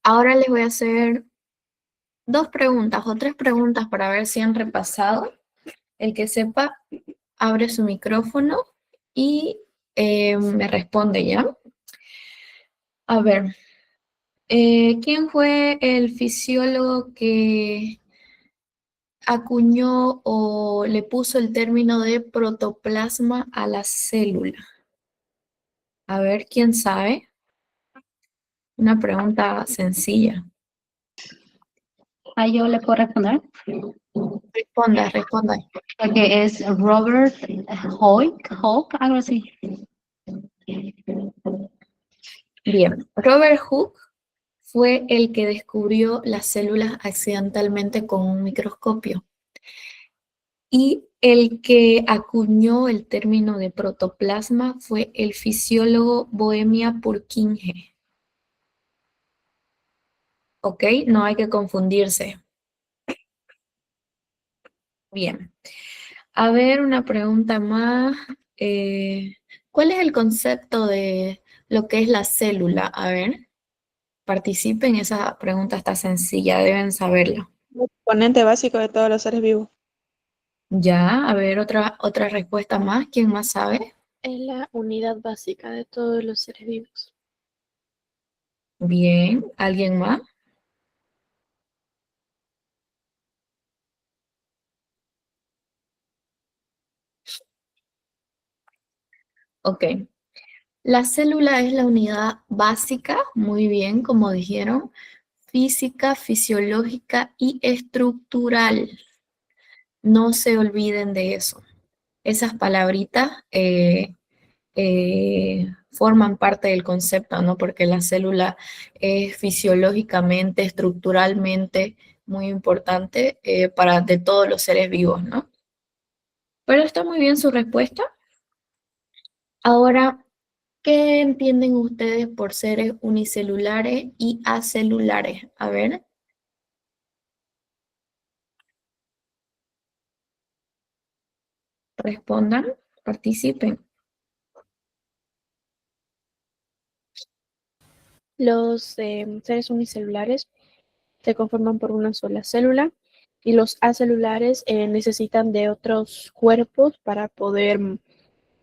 Ahora les voy a hacer 2 preguntas o 3 preguntas para ver si han repasado. El que sepa, abre su micrófono y me responde ya. A ver, ¿quién fue el fisiólogo que acuñó o le puso el término de protoplasma a la célula? A ver, ¿quién sabe? Una pregunta sencilla. Yo le puedo responder. Responda, responda. Que es Robert Hooke, algo así. Bien, Robert Hooke fue el que descubrió las células accidentalmente con un microscopio. Y el que acuñó el término de protoplasma fue el fisiólogo Bohemia Purkinje. ¿Ok? No hay que confundirse. Bien. A ver, una pregunta más. ¿Cuál es el concepto de lo que es la célula? A ver, participen, esa pregunta está sencilla, deben saberlo. Componente básico de todos los seres vivos. Ya, a ver, otra respuesta más. ¿Quién más sabe? Es la unidad básica de todos los seres vivos. Bien, ¿alguien más? Ok. La célula es la unidad básica, muy bien, como dijeron, física, fisiológica y estructural. No se olviden de eso. Esas palabritas forman parte del concepto, ¿no? Porque la célula es fisiológicamente, estructuralmente muy importante de todos los seres vivos, ¿no? Pero está muy bien su respuesta. Ahora, ¿qué entienden ustedes por seres unicelulares y acelulares? A ver. Respondan, participen. Los seres unicelulares se conforman por una sola célula y los acelulares necesitan de otros cuerpos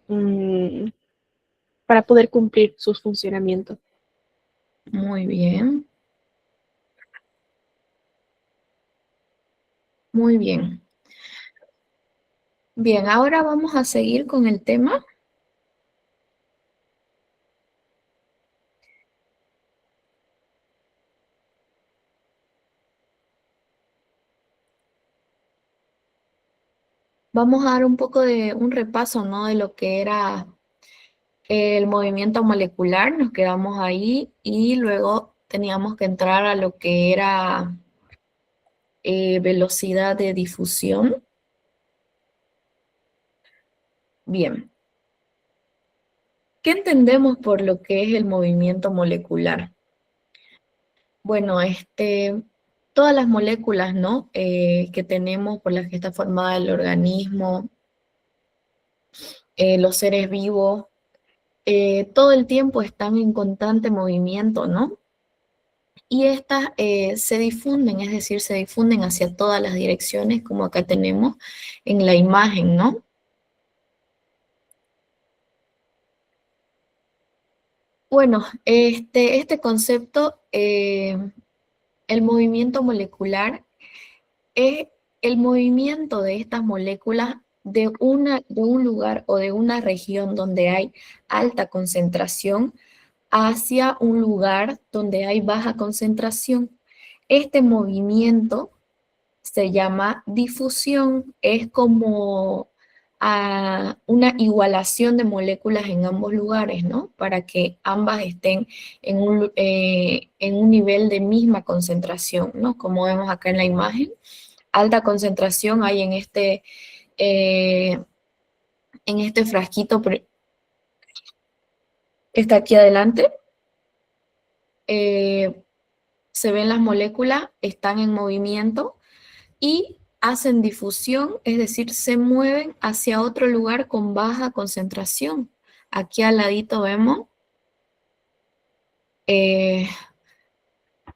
mm, para poder cumplir sus funcionamientos. Muy bien. Muy bien. Bien, ahora vamos a seguir con el tema. Vamos a dar un poco de un repaso, ¿no? De lo que era el movimiento molecular, nos quedamos ahí y luego teníamos que entrar a lo que era velocidad de difusión. Bien. ¿Qué entendemos por lo que es el movimiento molecular? Bueno, todas las moléculas, ¿no? Que tenemos, por las que está formada el organismo, los seres vivos, todo el tiempo están en constante movimiento, ¿no? Y estas se difunden, es decir, se difunden hacia todas las direcciones, como acá tenemos en la imagen, ¿no? Bueno, este concepto, el movimiento molecular, es el movimiento de estas moléculas de un lugar o de una región donde hay alta concentración hacia un lugar donde hay baja concentración. Este movimiento se llama difusión, es como una igualación de moléculas en ambos lugares, ¿no? Para que ambas estén en un nivel de misma concentración, ¿no? Como vemos acá en la imagen, alta concentración hay en este frasquito que está aquí adelante. Se ven las moléculas, están en movimiento y hacen difusión, es decir, se mueven hacia otro lugar con baja concentración. Aquí al ladito vemos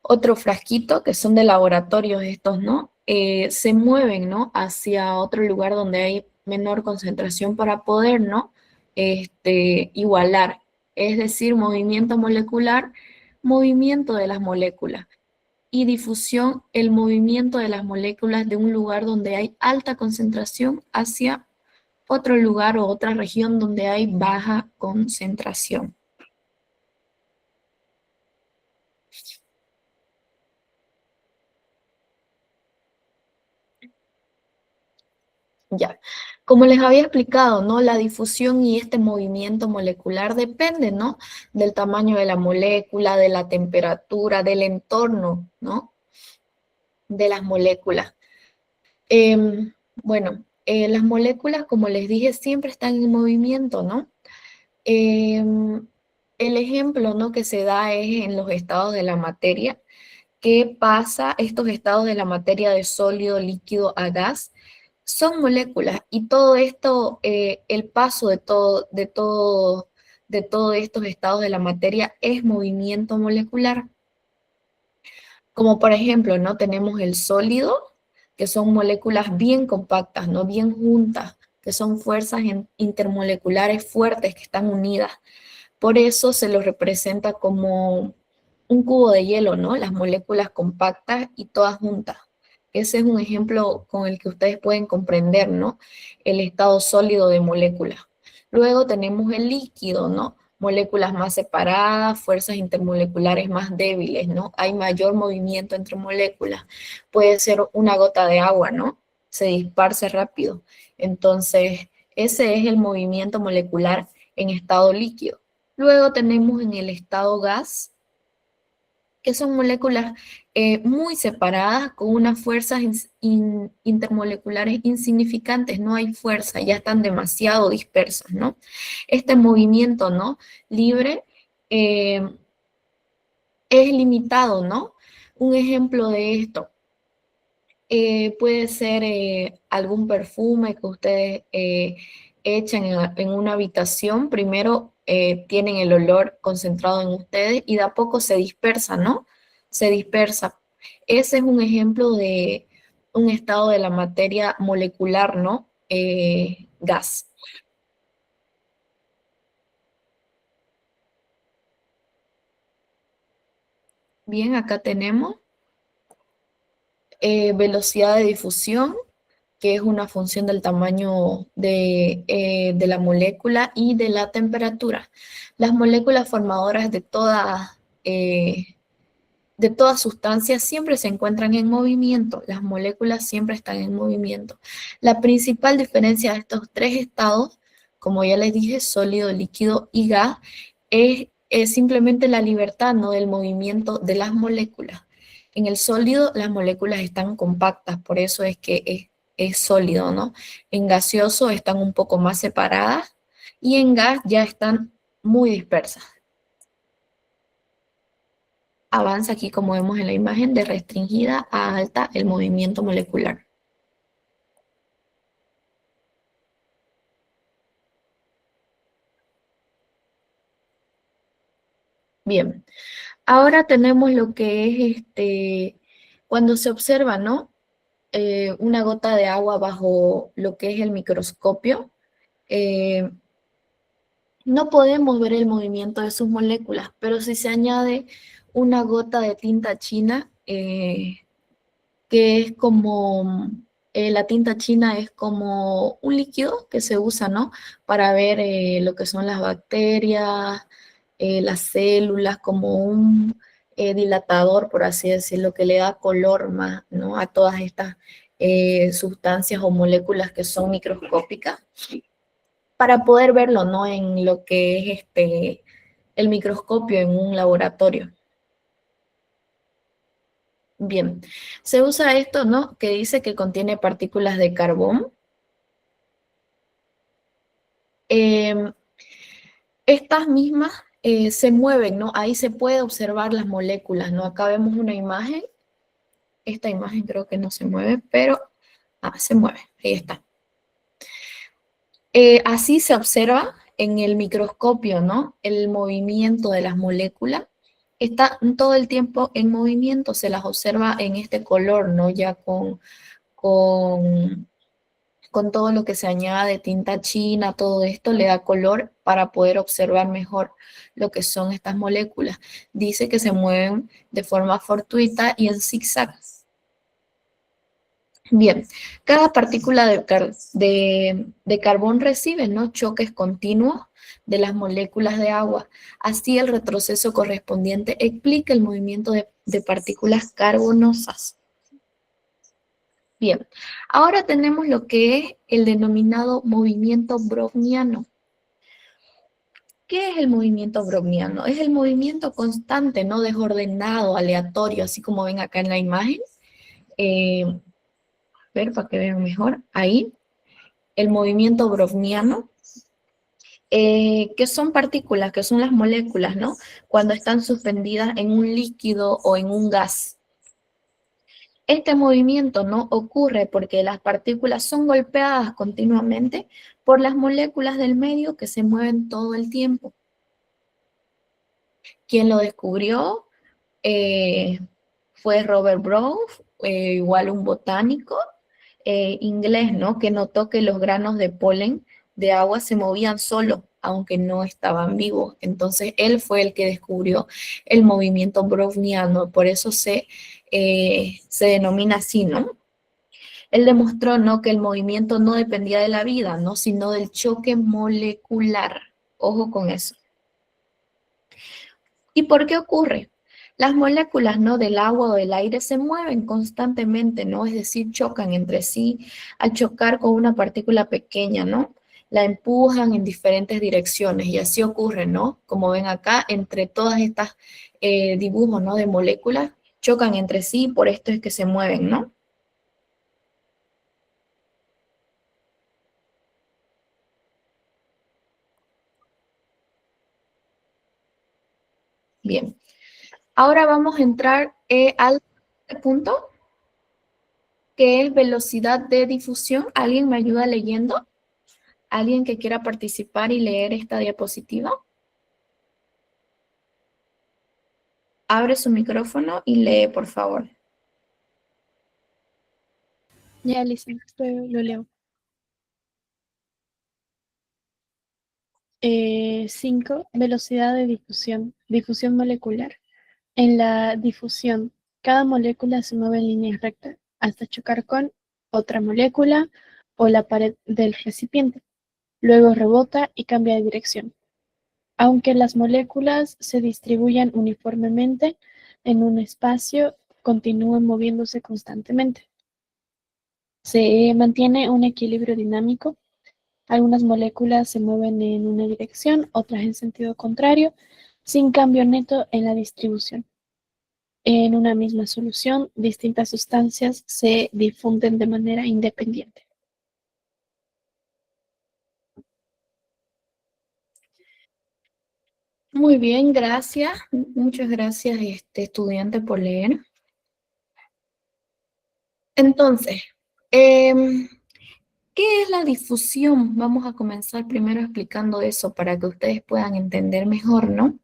otro frasquito, que son de laboratorios estos, ¿no? Se mueven, ¿no? Hacia otro lugar donde hay menor concentración para poder, ¿no? Igualar. Es decir, movimiento molecular, movimiento de las moléculas. Y difusión, el movimiento de las moléculas de un lugar donde hay alta concentración hacia otro lugar o otra región donde hay baja concentración. Ya, como les había explicado, ¿no? La difusión y este movimiento molecular depende, ¿no? Del tamaño de la molécula, de la temperatura, del entorno, ¿no? De las moléculas. Las moléculas, como les dije, siempre están en movimiento, ¿no? El ejemplo, ¿no? que se da es en los estados de la materia. ¿Qué pasa? Estos estados de la materia de sólido, líquido a gas son moléculas y todo esto, el paso de todos estos estados de la materia es movimiento molecular. Como por ejemplo, ¿no? Tenemos el sólido, que son moléculas bien compactas, ¿no? Bien juntas, que son fuerzas intermoleculares fuertes que están unidas. Por eso se lo representa como un cubo de hielo, ¿no? Las moléculas compactas y todas juntas. Ese es un ejemplo con el que ustedes pueden comprender, ¿no? El estado sólido de moléculas. Luego tenemos el líquido, ¿no? Moléculas más separadas, fuerzas intermoleculares más débiles, ¿no? Hay mayor movimiento entre moléculas. Puede ser una gota de agua, ¿no? Se dispersa rápido. Entonces, ese es el movimiento molecular en estado líquido. Luego tenemos en el estado gas, que son moléculas muy separadas con unas fuerzas intermoleculares insignificantes, no hay fuerza, ya están demasiado dispersas, ¿no? Este movimiento, ¿no? Libre es limitado, ¿no? Un ejemplo de esto puede ser algún perfume que ustedes echan en una habitación. Primero tienen el olor concentrado en ustedes y de a poco se dispersa, ¿no? Se dispersa. Ese es un ejemplo de un estado de la materia molecular, ¿no? Gas. Bien, acá tenemos velocidad de difusión, que es una función del tamaño de la molécula y de la temperatura. Las moléculas formadoras de todas sustancias siempre se encuentran en movimiento. Las moléculas siempre están en movimiento. La principal diferencia de estos tres estados, como ya les dije, sólido, líquido y gas, es simplemente la libertad, ¿no? Del movimiento de las moléculas. En el sólido las moléculas están compactas, por eso es que es sólido, ¿no? En gaseoso están un poco más separadas y en gas ya están muy dispersas. Avanza aquí, como vemos en la imagen, de restringida a alta el movimiento molecular. Bien, ahora tenemos lo que es cuando se observa, ¿no? Una gota de agua bajo lo que es el microscopio. No podemos ver el movimiento de sus moléculas, pero si se añade una gota de tinta china, que es como, la tinta china es como un líquido que se usa, ¿no? Para ver lo que son las bacterias, las células, como un dilatador, por así decirlo, que le da color más, ¿no? A todas estas sustancias o moléculas que son microscópicas, para poder verlo, ¿no? En lo que es el microscopio en un laboratorio. Bien, se usa esto, ¿no? Que dice que contiene partículas de carbón. Estas mismas se mueven, ¿no? Ahí se puede observar las moléculas, ¿no? Acá vemos una imagen. Esta imagen creo que no se mueve, pero se mueve. Ahí está. Así se observa en el microscopio, ¿no? El movimiento de las moléculas. está todo el tiempo en movimiento, se las observa en este color, ¿no? Ya con, con todo lo que se añade, tinta china, todo esto le da color para poder observar mejor lo que son estas moléculas. Dice que se mueven de forma fortuita y en zigzag. Bien, cada partícula de carbón recibe, ¿no?, choques continuos de las moléculas de agua. Así el retroceso correspondiente explica el movimiento de partículas carbonosas. Bien, ahora tenemos lo que es el denominado movimiento browniano. ¿Qué es el movimiento browniano? Es el movimiento constante, no desordenado, aleatorio, así como ven acá en la imagen. Ver para que vean mejor. Ahí, el movimiento browniano, que son partículas, que son las moléculas, ¿no? Cuando están suspendidas en un líquido o en un gas. Este movimiento no ocurre porque las partículas son golpeadas continuamente por las moléculas del medio que se mueven todo el tiempo. Quien lo descubrió fue Robert Brown, igual un botánico inglés, ¿no?, que notó que los granos de polen de agua se movían solos, aunque no estaban vivos. Entonces, él fue el que descubrió el movimiento browniano, por eso se denomina así, ¿no? Él demostró, ¿no?, que el movimiento no dependía de la vida, ¿no?, sino del choque molecular. Ojo con eso. ¿Y por qué ocurre? Las moléculas, ¿no?, del agua o del aire se mueven constantemente, ¿no? Es decir, chocan entre sí. Al chocar con una partícula pequeña, ¿no?, la empujan en diferentes direcciones y así ocurre, ¿no? Como ven acá, entre todas estas dibujos, ¿no?, de moléculas, chocan entre sí, por esto es que se mueven, ¿no? Bien. Ahora vamos a entrar al punto, que es velocidad de difusión. ¿Alguien me ayuda leyendo? ¿Alguien que quiera participar y leer esta diapositiva? Abre su micrófono y lee, por favor. Ya, listo, lo leo. 5. Velocidad de difusión. Difusión molecular. En la difusión, cada molécula se mueve en línea recta hasta chocar con otra molécula o la pared del recipiente. Luego rebota y cambia de dirección. Aunque las moléculas se distribuyan uniformemente en un espacio, continúan moviéndose constantemente. Se mantiene un equilibrio dinámico. Algunas moléculas se mueven en una dirección, otras en sentido contrario, sin cambio neto en la distribución. En una misma solución, distintas sustancias se difunden de manera independiente. Muy bien, gracias. Muchas gracias, estudiante, por leer. Entonces, ¿qué es la difusión? Vamos a comenzar primero explicando eso para que ustedes puedan entender mejor, ¿no?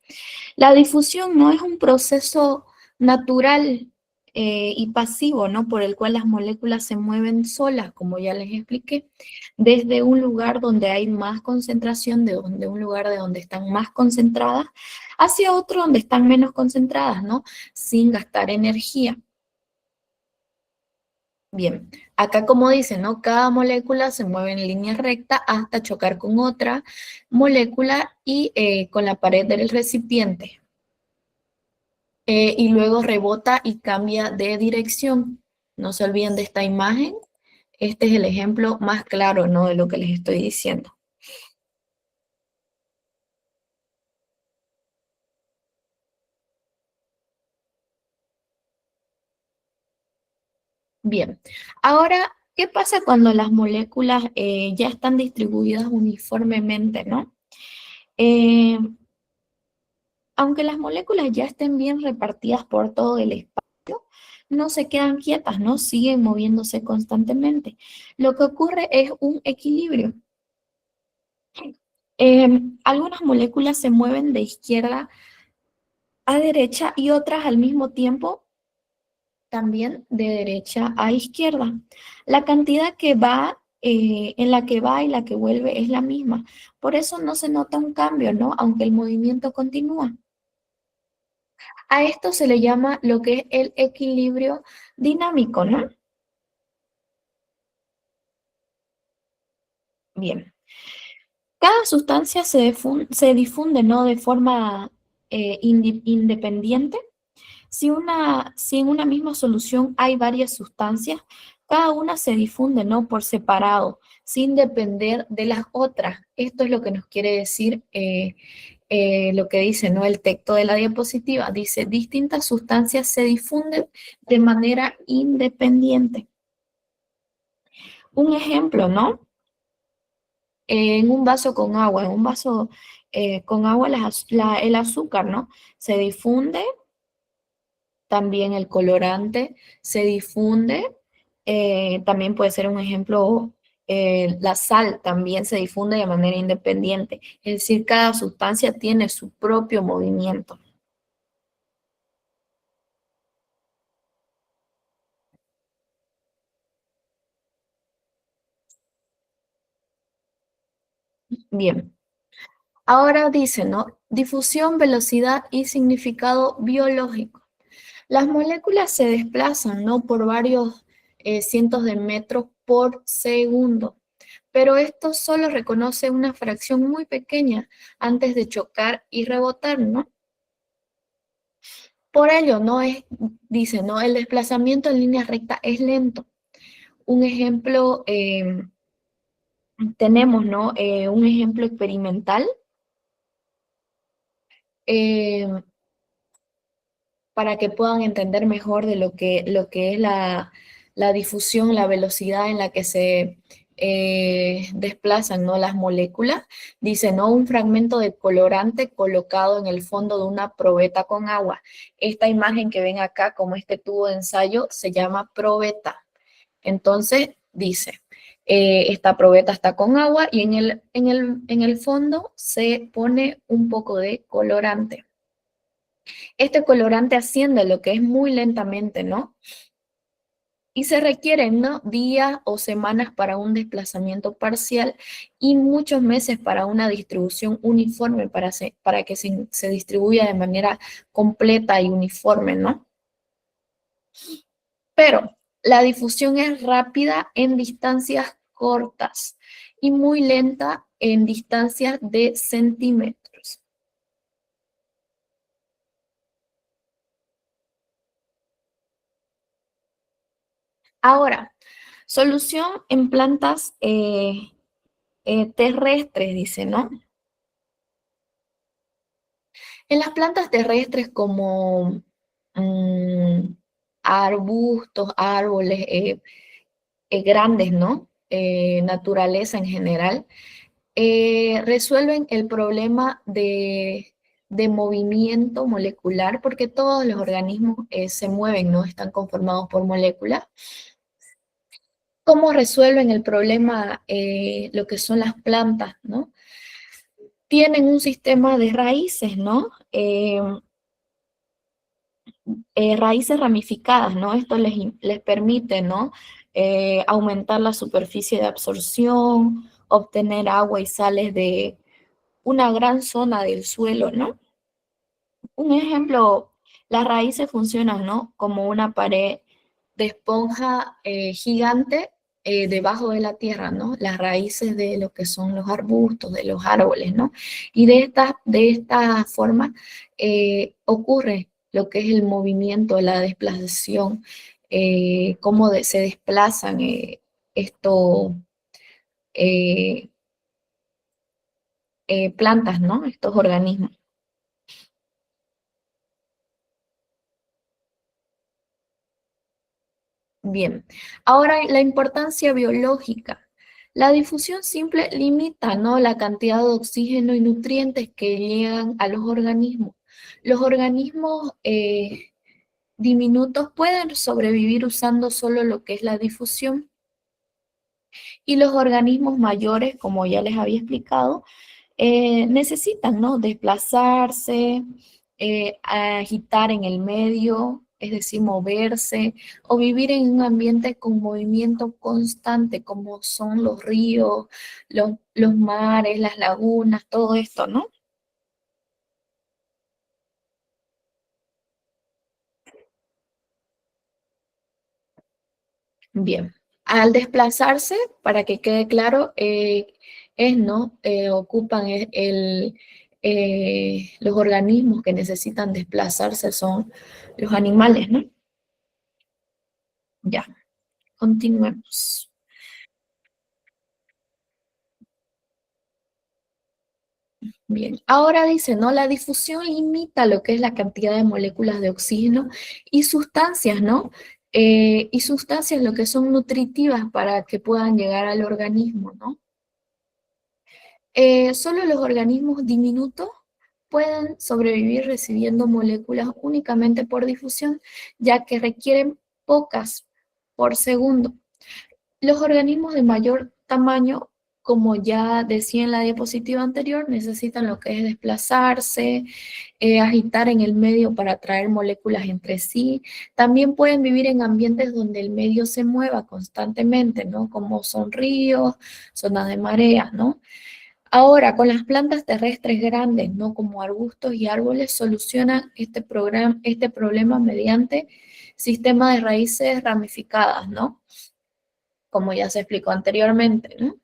La difusión no es un proceso natural y pasivo, ¿no?, por el cual las moléculas se mueven solas, como ya les expliqué, desde un lugar donde hay más concentración, de un lugar de donde están más concentradas, hacia otro donde están menos concentradas, ¿no?, sin gastar energía. Bien, acá como dice, ¿no?, cada molécula se mueve en línea recta hasta chocar con otra molécula y con la pared del recipiente. Y luego rebota y cambia de dirección. No se olviden de esta imagen. Este es el ejemplo más claro, ¿no?, de lo que les estoy diciendo. Bien, ahora, ¿qué pasa cuando las moléculas ya están distribuidas uniformemente, ¿no? Aunque las moléculas ya estén bien repartidas por todo el espacio, no se quedan quietas, ¿no? Siguen moviéndose constantemente. Lo que ocurre es un equilibrio. Algunas moléculas se mueven de izquierda a derecha y otras al mismo tiempo también de derecha a izquierda. La cantidad que va, en la que va y la que vuelve es la misma. Por eso no se nota un cambio, ¿no? Aunque el movimiento continúa. A esto se le llama lo que es el equilibrio dinámico, ¿no? Bien. Cada sustancia se difunde, ¿no? De forma independiente. Si en una misma solución hay varias sustancias, cada una se difunde, ¿no? Por separado, sin depender de las otras. Esto es lo que nos quiere decir lo que dice, ¿no? El texto de la diapositiva. Dice, distintas sustancias se difunden de manera independiente. Un ejemplo, ¿no? En un vaso con agua, en un vaso con agua, el azúcar, ¿no? Se difunde, también el colorante se difunde, también puede ser un ejemplo, la sal también se difunde de manera independiente, es decir, cada sustancia tiene su propio movimiento. Bien, ahora dice, ¿no? Difusión, velocidad y significado biológico. Las moléculas se desplazan, ¿no? Por varios cientos de metros por segundo, pero esto solo reconoce una fracción muy pequeña antes de chocar y rebotar, ¿no? Por ello, no es, dice, ¿no? El desplazamiento en línea recta es lento. Un ejemplo, tenemos, ¿no? Un ejemplo experimental eh, para que puedan entender mejor de lo que es la difusión, la velocidad en la que se desplazan, ¿no? Las moléculas. Dice, ¿no? Un fragmento de colorante colocado en el fondo de una probeta con agua. Esta imagen que ven acá, como este tubo de ensayo, se llama probeta. Entonces, dice, esta probeta está con agua y en el fondo se pone un poco de colorante. Este colorante asciende lo que es muy lentamente, ¿no? Y se requieren, ¿no? Días o semanas para un desplazamiento parcial y muchos meses para una distribución uniforme, para que se distribuya de manera completa y uniforme, ¿no? Pero la difusión es rápida en distancias cortas y muy lenta en distancias de centímetros. Ahora, solución en plantas terrestres, dice, ¿no? En las plantas terrestres como arbustos, árboles grandes, ¿no? Naturaleza en general, resuelven el problema de movimiento molecular porque todos los organismos se mueven, ¿no? Están conformados por moléculas. ¿Cómo resuelven el problema lo que son las plantas, ¿no? Tienen un sistema de raíces, ¿no? Raíces ramificadas, ¿no? Esto les permite, ¿no? Aumentar la superficie de absorción, obtener agua y sales de una gran zona del suelo, ¿no? Un ejemplo, las raíces funcionan, ¿no? Como una pared de esponja gigante debajo de la tierra, ¿no? Las raíces de lo que son los arbustos, de los árboles, ¿no? Y de esta forma ocurre lo que es el movimiento, la desplazación, cómo se desplazan estos plantas, ¿no? Estos organismos. Bien, ahora la importancia biológica. La difusión simple limita, ¿no? La cantidad de oxígeno y nutrientes que llegan a los organismos. Los organismos diminutos pueden sobrevivir usando solo lo que es la difusión. Y los organismos mayores, como ya les había explicado, necesitan, ¿no? Desplazarse, agitar en el medio, es decir, moverse, o vivir en un ambiente con movimiento constante, como son los ríos, los mares, las lagunas, todo esto, ¿no? Bien, al desplazarse, para que quede claro, ¿no? Ocupan los organismos que necesitan desplazarse son los animales, ¿no? Ya, continuemos. Bien, ahora dice, ¿no? La difusión limita lo que es la cantidad de moléculas de oxígeno y sustancias, ¿no? Y sustancias lo que son nutritivas para que puedan llegar al organismo, ¿no? Solo los organismos diminutos pueden sobrevivir recibiendo moléculas únicamente por difusión, ya que requieren pocas por segundo. Los organismos de mayor tamaño, como ya decía en la diapositiva anterior, necesitan lo que es desplazarse, agitar en el medio para atraer moléculas entre sí. También pueden vivir en ambientes donde el medio se mueva constantemente, ¿no? Como son ríos, zonas de mareas, ¿no? Ahora, con las plantas terrestres grandes, ¿no? Como arbustos y árboles, solucionan este problema mediante sistemas de raíces ramificadas, ¿no? Como ya se explicó anteriormente, ¿no?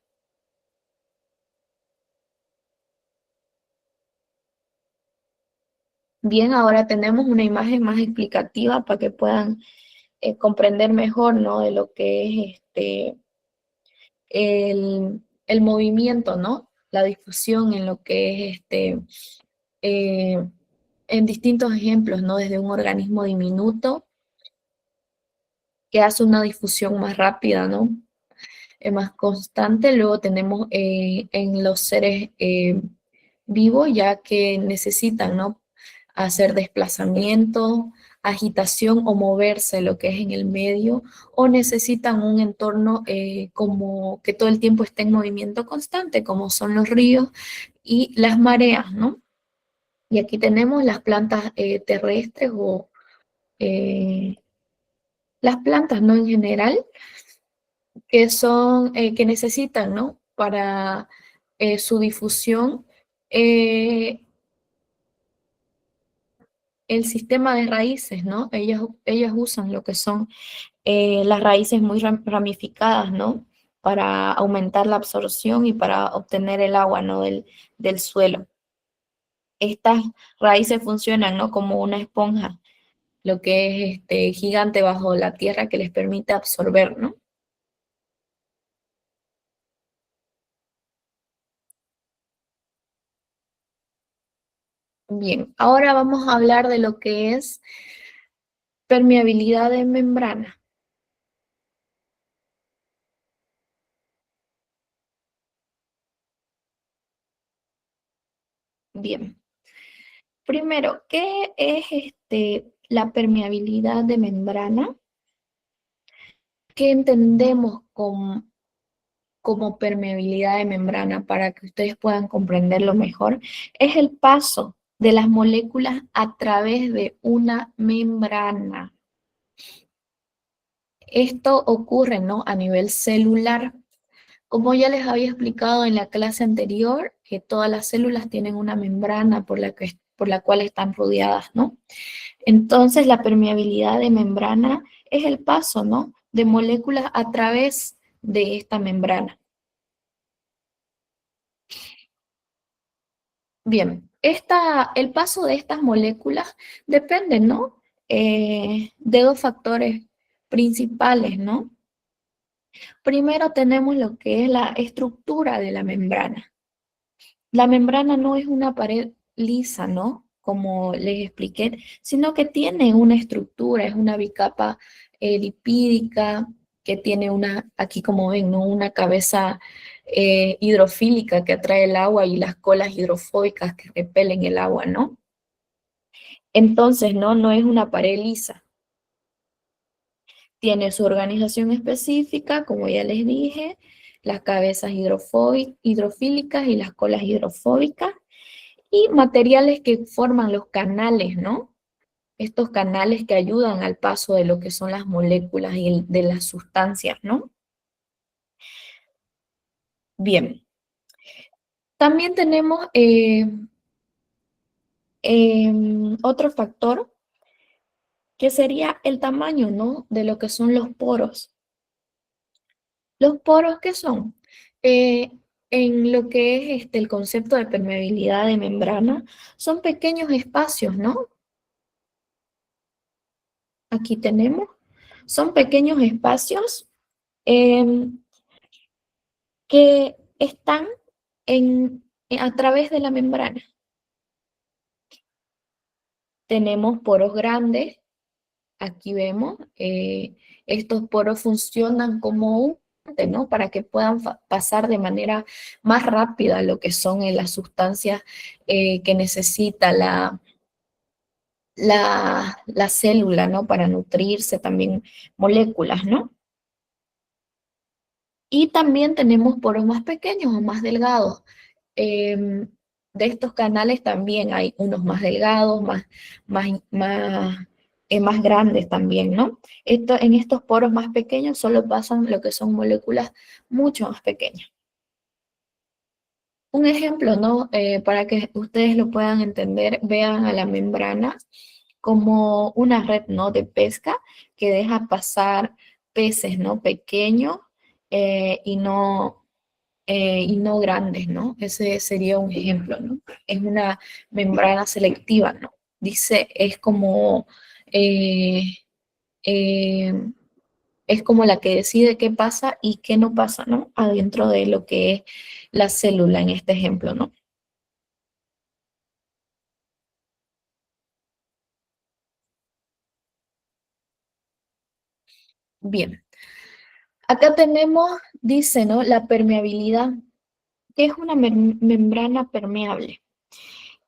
Bien, ahora tenemos una imagen más explicativa para que puedan comprender mejor, ¿no? De lo que es el movimiento, ¿no? La difusión en lo que es eh, en distintos ejemplos, ¿no? Desde un organismo diminuto que hace una difusión más rápida, ¿no? Más constante. Luego tenemos en los seres vivos, ya que necesitan, ¿no? Hacer desplazamiento, agitación o moverse, lo que es en el medio, o necesitan un entorno como que todo el tiempo esté en movimiento constante, como son los ríos y las mareas, ¿no? Y aquí tenemos las plantas terrestres o las plantas, ¿no? En general, que son, que necesitan, ¿no? Para su difusión, eh, el sistema de raíces, ¿no? Ellas usan lo que son las raíces muy ramificadas, ¿no? Para aumentar la absorción y para obtener el agua, ¿no? Del suelo. Estas raíces funcionan, ¿no? Como una esponja, lo que es gigante bajo la tierra que les permite absorber, ¿no? Bien, ahora vamos a hablar de lo que es permeabilidad de membrana. Bien, primero, ¿qué es la permeabilidad de membrana? ¿Qué entendemos como permeabilidad de membrana para que ustedes puedan comprenderlo mejor? Es el paso de las moléculas a través de una membrana. Esto ocurre, ¿no? A nivel celular. Como ya les había explicado en la clase anterior, que todas las células tienen una membrana por la cual están rodeadas, ¿no? Entonces, la permeabilidad de membrana es el paso, ¿no? De moléculas a través de esta membrana. Bien, el paso de estas moléculas depende, ¿no? De dos factores principales, ¿no? Primero tenemos lo que es la estructura de la membrana. La membrana no es una pared lisa, ¿no? Como les expliqué, sino que tiene una estructura, es una bicapa lipídica, que tiene aquí como ven, ¿no? Una cabeza hidrofílica que atrae el agua y las colas hidrofóbicas que repelen el agua, ¿no? Entonces, no es una pared lisa. Tiene su organización específica, como ya les dije, las cabezas hidrofílicas y las colas hidrofóbicas. y materiales que forman los canales, ¿no? Estos canales que ayudan al paso de lo que son las moléculas y de las sustancias, ¿no? Bien. También tenemos otro factor que sería el tamaño, ¿no? De lo que son los poros. ¿Los poros qué son? En lo que es el concepto de permeabilidad de membrana, son pequeños espacios, ¿no? Aquí tenemos, son pequeños espacios em, que están a través de la membrana. Tenemos poros grandes, aquí vemos, estos poros funcionan como un puente, ¿no? Para que puedan pasar de manera más rápida lo que son las sustancias que necesita la célula, ¿no? Para nutrirse, también moléculas, ¿no? Y también tenemos poros más pequeños o más delgados. De estos canales también hay unos más delgados, más grandes también, ¿no? En estos poros más pequeños solo pasan lo que son moléculas mucho más pequeñas. Un ejemplo, ¿no? Para que ustedes lo puedan entender, vean a la membrana como una red, ¿no? De pesca que deja pasar peces, ¿no? Pequeños y no grandes, ¿no? Ese sería un ejemplo, ¿no? Es una membrana selectiva, ¿no? Dice, eh, eh, es como la que decide qué pasa y qué no pasa, ¿no? Adentro de lo que es la célula en este ejemplo, ¿no? Bien. Acá tenemos, dice, ¿no? La permeabilidad, que es una membrana permeable.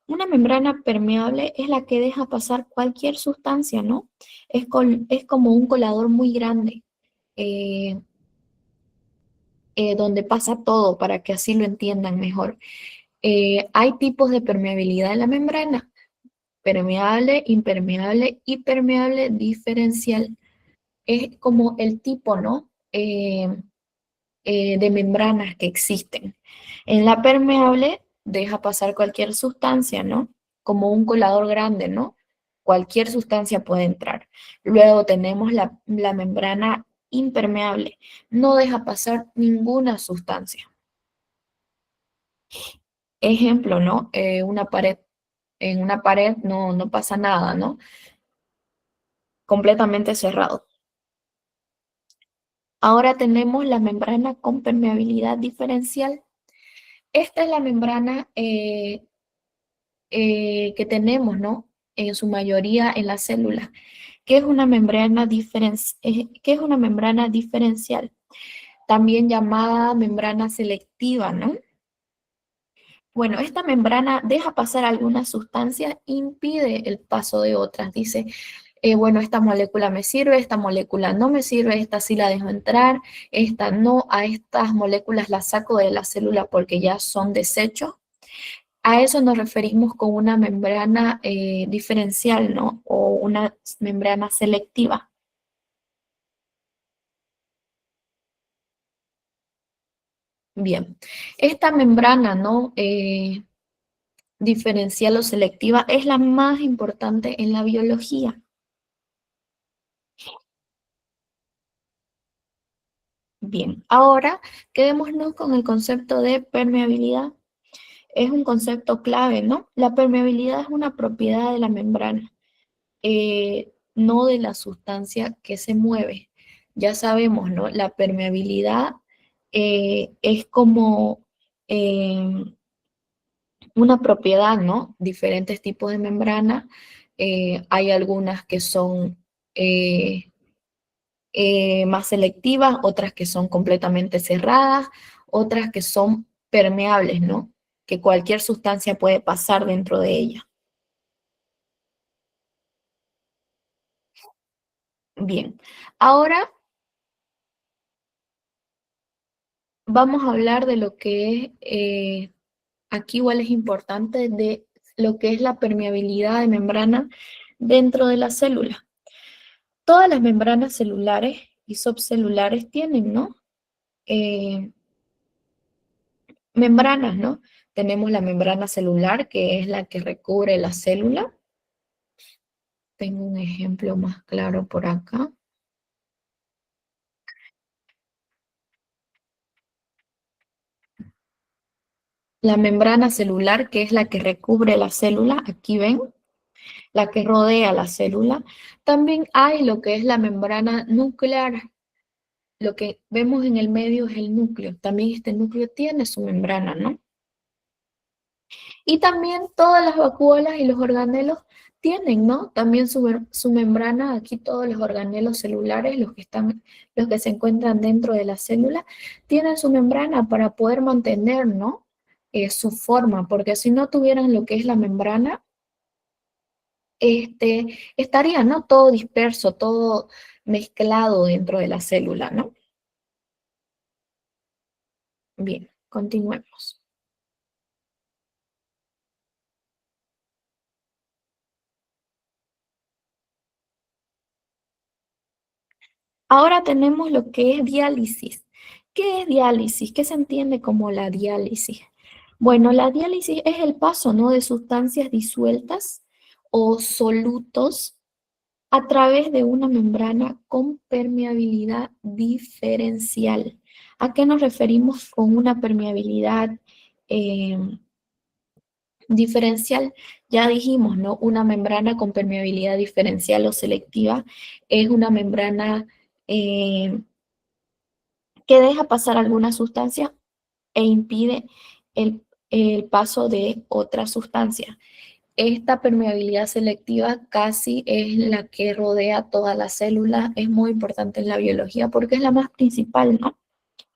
Una membrana permeable es la que deja pasar cualquier sustancia, ¿no? Es como un colador muy grande, eh, donde pasa todo, para que así lo entiendan mejor. Hay tipos de permeabilidad en la membrana: permeable, impermeable y permeable diferencial. Es como el tipo, ¿no? De membranas que existen. En la permeable deja pasar cualquier sustancia, ¿no? Como un colador grande, ¿no? Cualquier sustancia puede entrar. Luego tenemos la membrana impermeable. No deja pasar ninguna sustancia. Ejemplo, ¿no? Una pared. En una pared no pasa nada, ¿no? Completamente cerrado. Ahora tenemos la membrana con permeabilidad diferencial. Esta es la membrana que tenemos, ¿no? En su mayoría en las células, que es una membrana diferencial, también llamada membrana selectiva, ¿no? Bueno, esta membrana deja pasar algunas sustancias, impide el paso de otras. Dice, bueno, esta molécula me sirve, esta molécula no me sirve, esta sí la dejo entrar, esta no, a estas moléculas las saco de la célula porque ya son desechos. A eso nos referimos con una membrana diferencial, ¿no? O una membrana selectiva. Bien, esta membrana, ¿no? Diferencial o selectiva es la más importante en la biología. Bien, ahora quedémonos con el concepto de permeabilidad. Es un concepto clave, ¿no? La permeabilidad es una propiedad de la membrana, no de la sustancia que se mueve. Ya sabemos, ¿no? La permeabilidad es como eh, una propiedad, ¿no? Diferentes tipos de membrana. Hay algunas que son más selectivas, otras que son completamente cerradas, otras que son permeables, ¿no? Que cualquier sustancia puede pasar dentro de ella. Bien, ahora vamos a hablar de lo que es, aquí igual es importante, de lo que es la permeabilidad de membrana dentro de la célula. Todas las membranas celulares y subcelulares tienen, ¿no? Membranas, ¿no? Tenemos la membrana celular, que es la que recubre la célula. Tengo un ejemplo más claro por acá. La membrana celular, que es la que recubre la célula, aquí ven, la que rodea la célula. También hay lo que es la membrana nuclear. Lo que vemos en el medio es el núcleo. También este núcleo tiene su membrana, ¿no? Y también todas las vacuolas y los organelos tienen, ¿no? También su membrana, aquí todos los organelos celulares, los que se encuentran dentro de la célula, tienen su membrana para poder mantener, ¿no? Su forma, porque si no tuvieran lo que es la membrana, estaría, ¿no? Todo disperso, todo mezclado dentro de la célula, ¿no? Bien, continuemos. Ahora tenemos lo que es diálisis. ¿Qué es diálisis? ¿Qué se entiende como la diálisis? Bueno, la diálisis es el paso, ¿no?, de sustancias disueltas o solutos a través de una membrana con permeabilidad diferencial. ¿A qué nos referimos con una permeabilidad diferencial? Ya dijimos, ¿no? Una membrana con permeabilidad diferencial o selectiva es una membrana que deja pasar alguna sustancia e impide el paso de otra sustancia. Esta permeabilidad selectiva casi es la que rodea toda la célula, es muy importante en la biología porque es la más principal, ¿no?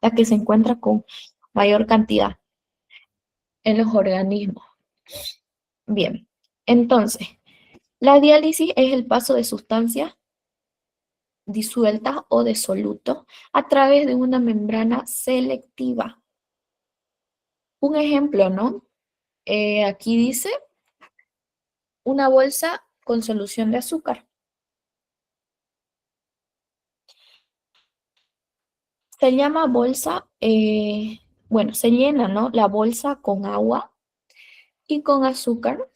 La que se encuentra con mayor cantidad en los organismos. Bien, entonces, la diálisis es el paso de sustancias disueltas o de soluto a través de una membrana selectiva. Un ejemplo, ¿no? Aquí dice una bolsa con solución de azúcar. Se llama bolsa, bueno, se llena, ¿no?, la bolsa con agua y con azúcar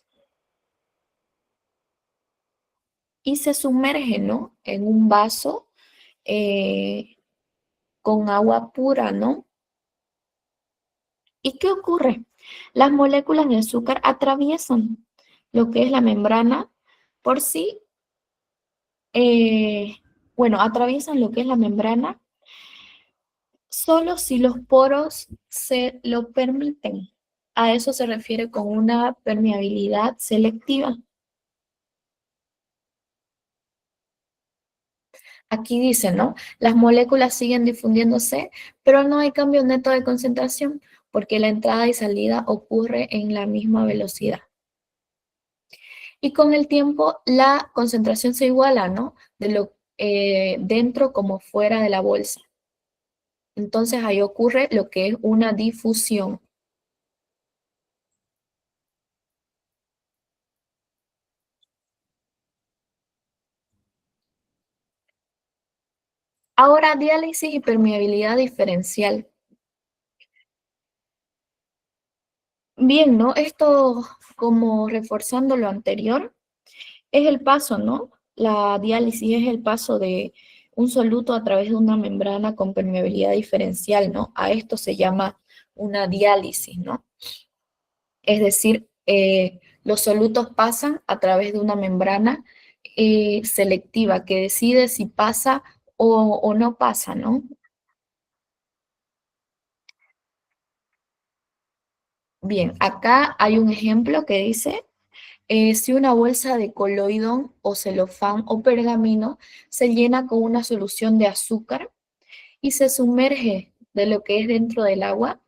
y se sumerge, ¿no?, en un vaso con agua pura, ¿no? ¿Y qué ocurre? Las moléculas de azúcar atraviesan lo que es la membrana por sí, bueno, atraviesan lo que es la membrana solo si los poros se lo permiten. A eso se refiere con una permeabilidad selectiva. Aquí dice, ¿no? Las moléculas siguen difundiéndose, pero no hay cambio neto de concentración, porque la entrada y salida ocurre en la misma velocidad. Y con el tiempo la concentración se iguala, ¿no? Dentro como fuera de la bolsa. Entonces ahí ocurre lo que es una difusión. Ahora, diálisis y permeabilidad diferencial. Bien, ¿no? Esto, como reforzando lo anterior, es el paso, ¿no? La diálisis es el paso de un soluto a través de una membrana con permeabilidad diferencial, ¿no? A esto se llama una diálisis, ¿no? Es decir, los solutos pasan a través de una membrana selectiva que decide si pasa o no pasa, ¿no? Bien, acá hay un ejemplo que dice, si una bolsa de coloidón o celofán o pergamino se llena con una solución de azúcar y se sumerge de lo que es dentro del agua,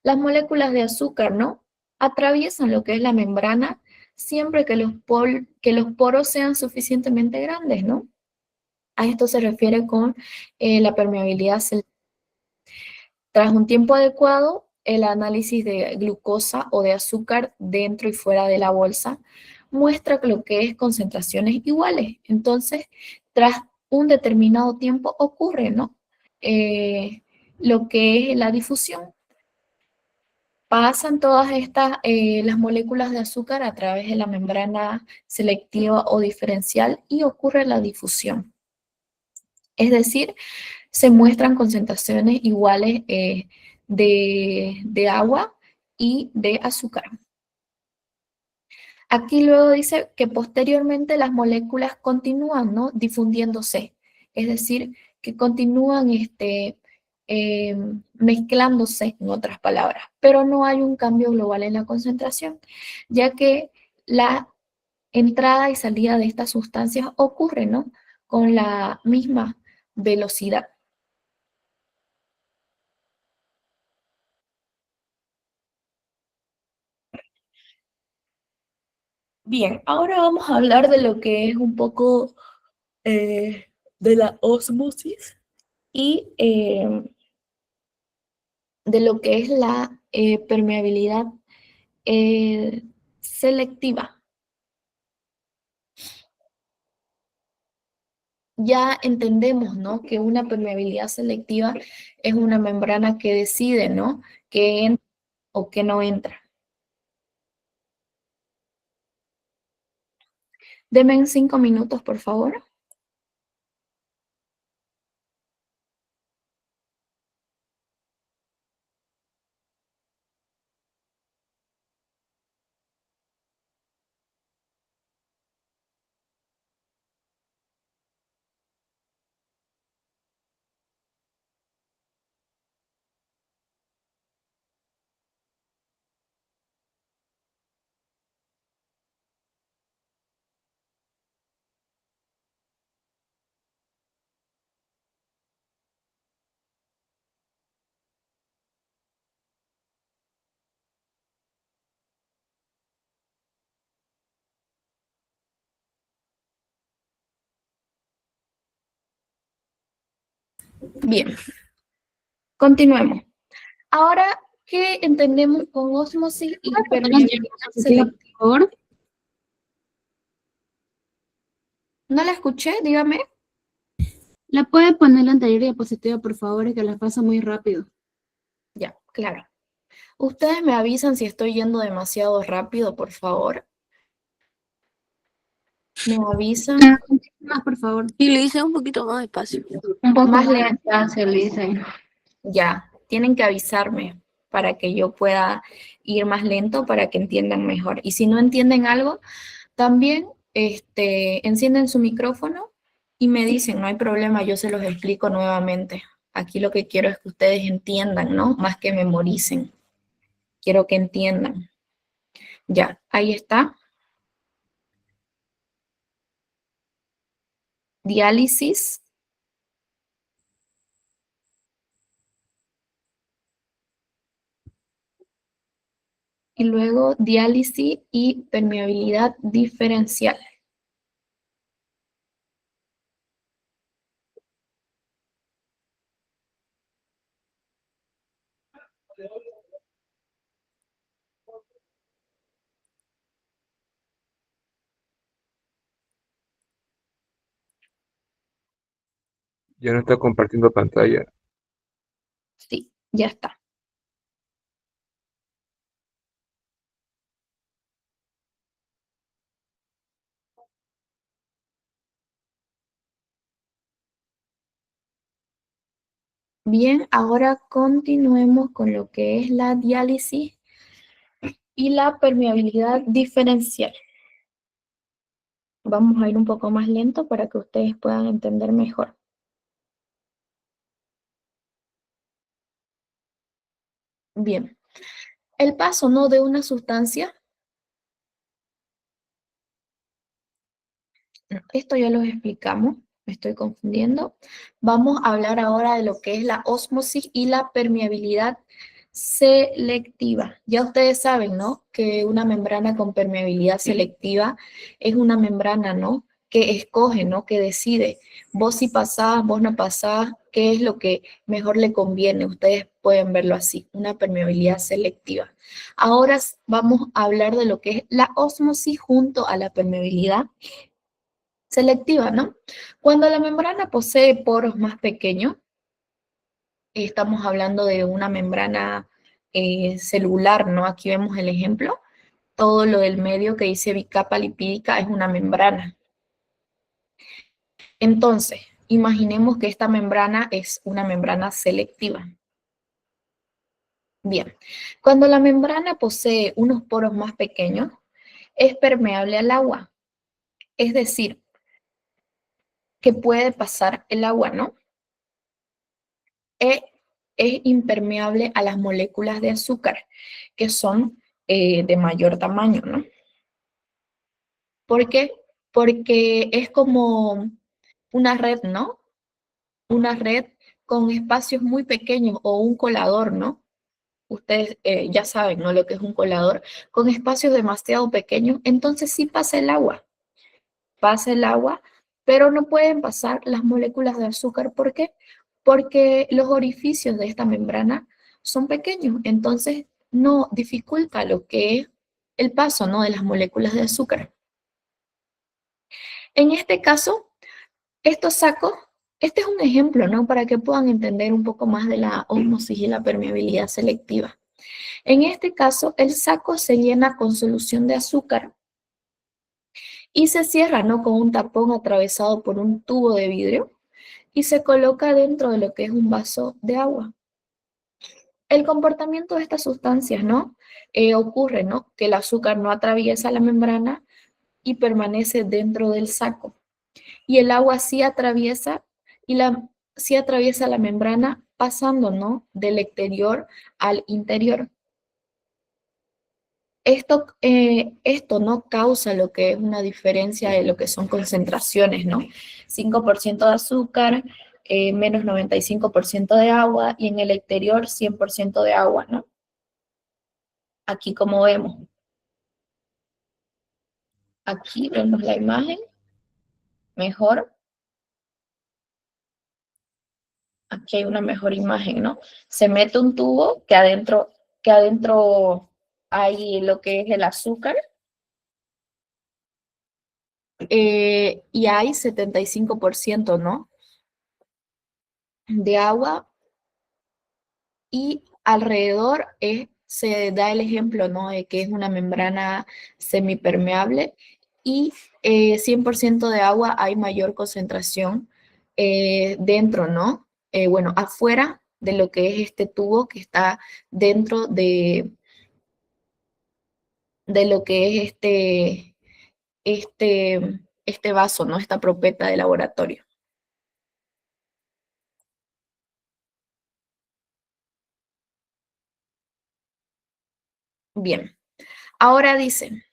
las moléculas de azúcar, ¿no?, atraviesan lo que es la membrana siempre que los poros sean suficientemente grandes, ¿no? A esto se refiere con la permeabilidad selectiva. Tras un tiempo adecuado, el análisis de glucosa o de azúcar dentro y fuera de la bolsa muestra lo que es concentraciones iguales. Entonces, tras un determinado tiempo ocurre, ¿no? Lo que es la difusión. Pasan todas estas, las moléculas de azúcar a través de la membrana selectiva o diferencial y ocurre la difusión. Es decir, se muestran concentraciones iguales de agua y de azúcar. Aquí luego dice que posteriormente las moléculas continúan, ¿no?, difundiéndose, es decir, que continúan mezclándose, en otras palabras, pero no hay un cambio global en la concentración, ya que la entrada y salida de estas sustancias ocurre, ¿no?, con la misma velocidad. Bien, ahora vamos a hablar de lo que es un poco de la ósmosis y de lo que es la permeabilidad selectiva. Ya entendemos, ¿no?, que una permeabilidad selectiva es una membrana que decide, ¿no?, que entra o que no entra. Denme 5 minutos, por favor. Bien, continuemos. Ahora, ¿qué entendemos con ósmosis y permeabilidad selectiva? Por favor. No la escuché, dígame. ¿La puede poner la anterior diapositiva, por favor, que la pasa muy rápido? Ya, claro. Ustedes me avisan si estoy yendo demasiado rápido, por favor. Me avisan. Un poquito más, por favor. Y le hice un poquito más despacio. Un poco Más más lento. despacio, le dicen. Ya, tienen que avisarme para que yo pueda ir más lento para que entiendan mejor. Y si no entienden algo, también encienden su micrófono y me dicen, no hay problema, yo se los explico nuevamente. Aquí lo que quiero es que ustedes entiendan, ¿no? Más que memoricen. Quiero que entiendan. Ya, ahí está. Diálisis. Y luego diálisis y permeabilidad diferencial. Ya no está compartiendo pantalla. Sí, ya está. Bien, ahora continuemos con lo que es la diálisis y la permeabilidad diferencial. Vamos a ir un poco más lento para que ustedes puedan entender mejor. Bien, el paso, ¿no?, de una sustancia. Esto ya lo explicamos, me estoy confundiendo. Vamos a hablar ahora de lo que es la ósmosis y la permeabilidad selectiva. Ya ustedes saben, ¿no?, que una membrana con permeabilidad selectiva es una membrana, ¿no?, que escoge, ¿no? Que decide. Vos si pasás, vos no pasás, qué es lo que mejor le conviene. Ustedes pueden verlo así, una permeabilidad selectiva. Ahora vamos a hablar de lo que es la ósmosis junto a la permeabilidad selectiva, ¿no? Cuando la membrana posee poros más pequeños, estamos hablando de una membrana celular, ¿no? Aquí vemos el ejemplo. Todo lo del medio que dice bicapa lipídica es una membrana. Entonces, imaginemos que esta membrana es una membrana selectiva. Bien, cuando la membrana posee unos poros más pequeños, es permeable al agua. Es decir, que puede pasar el agua, ¿no? Es impermeable a las moléculas de azúcar, que son de mayor tamaño, ¿no? ¿Por qué? Porque es como una red, ¿no? Una red con espacios muy pequeños o un colador, ¿no? Ustedes ya saben, ¿no? Lo que es un colador, con espacios demasiado pequeños, entonces sí pasa el agua, pero no pueden pasar las moléculas de azúcar. ¿Por qué? Porque los orificios de esta membrana son pequeños, entonces no dificulta lo que es el paso, ¿no? De las moléculas de azúcar. En este caso, estos sacos, este es un ejemplo, ¿no? Para que puedan entender un poco más de la ósmosis y la permeabilidad selectiva. En este caso, el saco se llena con solución de azúcar y se cierra, ¿no? Con un tapón atravesado por un tubo de vidrio y se coloca dentro de lo que es un vaso de agua. El comportamiento de estas sustancias, ¿no? Ocurre, ¿no? Que el azúcar no atraviesa la membrana y permanece dentro del saco. Y el agua sí atraviesa sí atraviesa la membrana pasando, ¿no? Del exterior al interior. Esto no causa lo que es una diferencia de lo que son concentraciones, ¿no? 5% de azúcar, menos 95% de agua, y en el exterior 100% de agua, ¿no? Aquí como vemos. Aquí vemos la imagen, mejor. Aquí hay una mejor imagen, ¿no? Se mete un tubo que adentro hay lo que es el azúcar, y hay 75%, ¿no? De agua, y alrededor se da el ejemplo, ¿no? De que es una membrana semipermeable y 100% de agua, hay mayor concentración dentro, ¿no? Bueno, afuera de lo que es este tubo que está dentro de lo que es este vaso, ¿no? Esta propeta de laboratorio. Bien, ahora dice,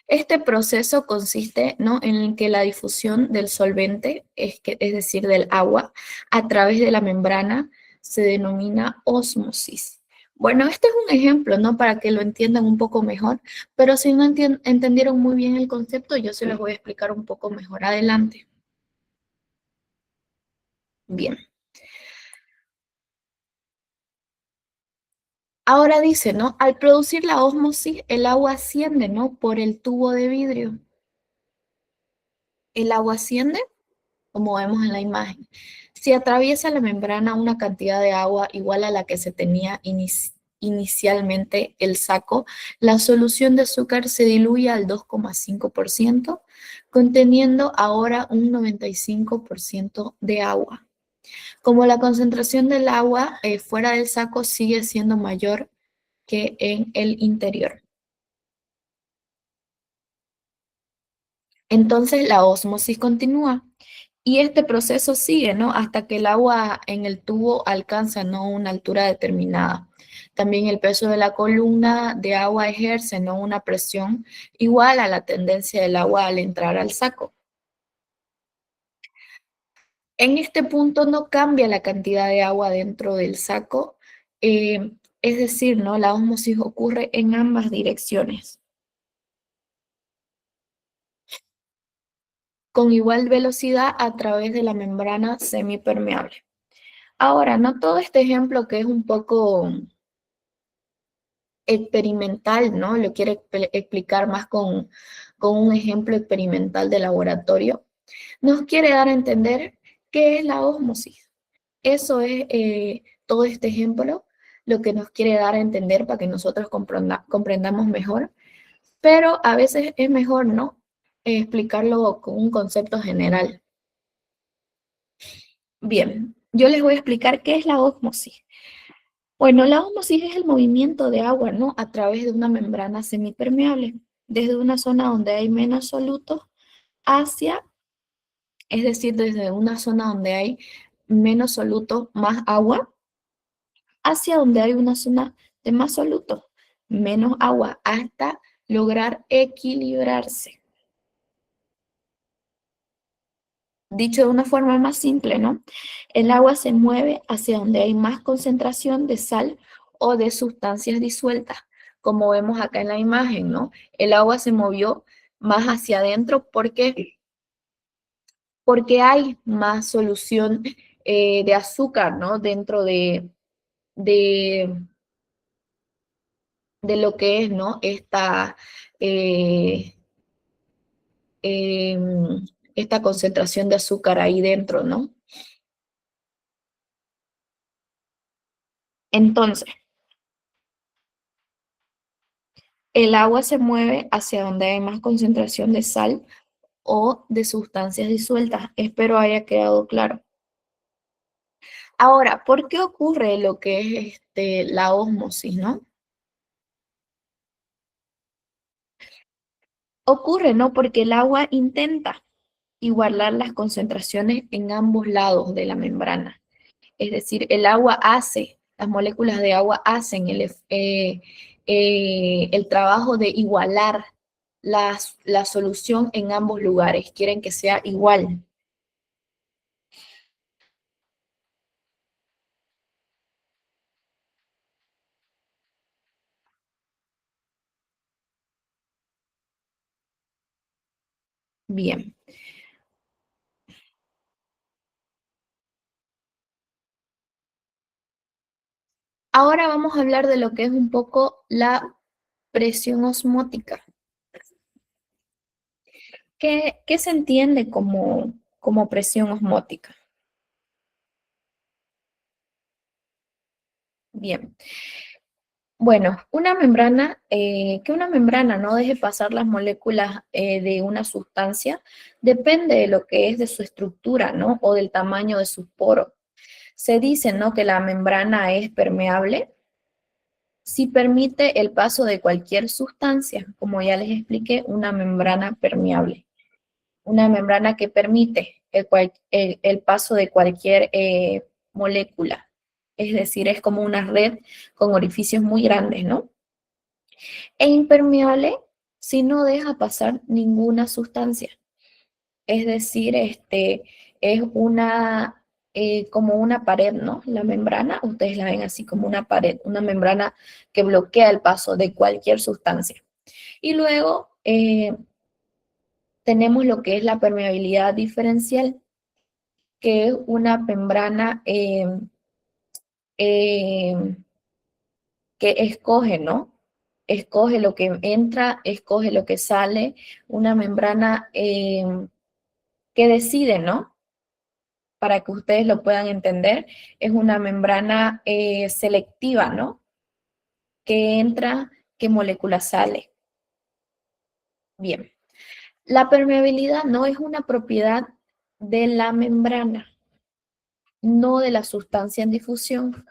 este proceso consiste, ¿no? En que la difusión del solvente, es decir, del agua, a través de la membrana, se denomina ósmosis. Bueno, este es un ejemplo, ¿no? Para que lo entiendan un poco mejor, pero si no entendieron muy bien el concepto, yo se los voy a explicar un poco mejor adelante. Bien. Ahora dice, ¿no? Al producir la ósmosis, el agua asciende, ¿no? Por el tubo de vidrio. El agua asciende, como vemos en la imagen. Si atraviesa la membrana una cantidad de agua igual a la que se tenía inicialmente el saco, la solución de azúcar se diluye al 2,5%, conteniendo ahora un 95% de agua. Como la concentración del agua fuera del saco sigue siendo mayor que en el interior. Entonces la ósmosis continúa. Y este proceso sigue, ¿no? Hasta que el agua en el tubo alcanza, ¿no? Una altura determinada. También el peso de la columna de agua ejerce, ¿no? Una presión igual a la tendencia del agua al entrar al saco. En este punto no cambia la cantidad de agua dentro del saco, es decir, ¿no? La ósmosis ocurre en ambas direcciones. con igual velocidad a través de la membrana semipermeable. Ahora, no todo este ejemplo que es un poco experimental, ¿no? Lo quiero explicar más con un ejemplo experimental de laboratorio. Nos quiere dar a entender qué es la ósmosis. Eso es todo este ejemplo, lo que nos quiere dar a entender para que nosotros comprendamos mejor. Pero a veces es mejor, ¿no? Explicarlo con un concepto general. Bien, yo les voy a explicar qué es la ósmosis. Bueno, la ósmosis es el movimiento de agua, ¿no? A través de una membrana semipermeable, desde una zona donde hay menos solutos hacia, es decir, desde una zona donde hay menos solutos, más agua, hacia donde hay una zona de más solutos, menos agua, hasta lograr equilibrarse. Dicho de una forma más simple, ¿no? El agua se mueve hacia donde hay más concentración de sal o de sustancias disueltas, como vemos acá en la imagen, ¿no? El agua se movió más hacia adentro porque hay más solución de azúcar, ¿no? Dentro de, de lo que es, ¿no? Eh, esta concentración de azúcar ahí dentro, ¿no? Entonces, el agua se mueve hacia donde hay más concentración de sal o de sustancias disueltas. Espero haya quedado claro. Ahora, ¿por qué ocurre lo que es la ósmosis, no? Ocurre, ¿no? Porque el agua intenta igualar las concentraciones en ambos lados de la membrana. Es decir, las moléculas de agua hacen el trabajo de igualar la solución en ambos lugares. Quieren que sea igual. Bien. Ahora vamos a hablar de lo que es un poco la presión osmótica. ¿Qué se entiende como presión osmótica? Bien. Bueno, que una membrana no deje pasar las moléculas de una sustancia depende de lo que es de su estructura, ¿no? O del tamaño de sus poros. Se dice, ¿no? Que la membrana es permeable si permite el paso de cualquier sustancia, como ya les expliqué, una membrana permeable. Una membrana que permite el paso de cualquier molécula. Es decir, es como una red con orificios muy grandes, ¿no? E impermeable si no deja pasar ninguna sustancia. Es decir, es como una pared, ¿no? La membrana, ustedes la ven así como una pared, una membrana que bloquea el paso de cualquier sustancia. Y luego tenemos lo que es la permeabilidad diferencial, que es una membrana que escoge, ¿no? Escoge lo que entra, escoge lo que sale, una membrana que decide, ¿no? Para que ustedes lo puedan entender, es una membrana selectiva, ¿no? Que entra, qué molécula sale. Bien. La permeabilidad no es una propiedad de la membrana, no de la sustancia en difusión.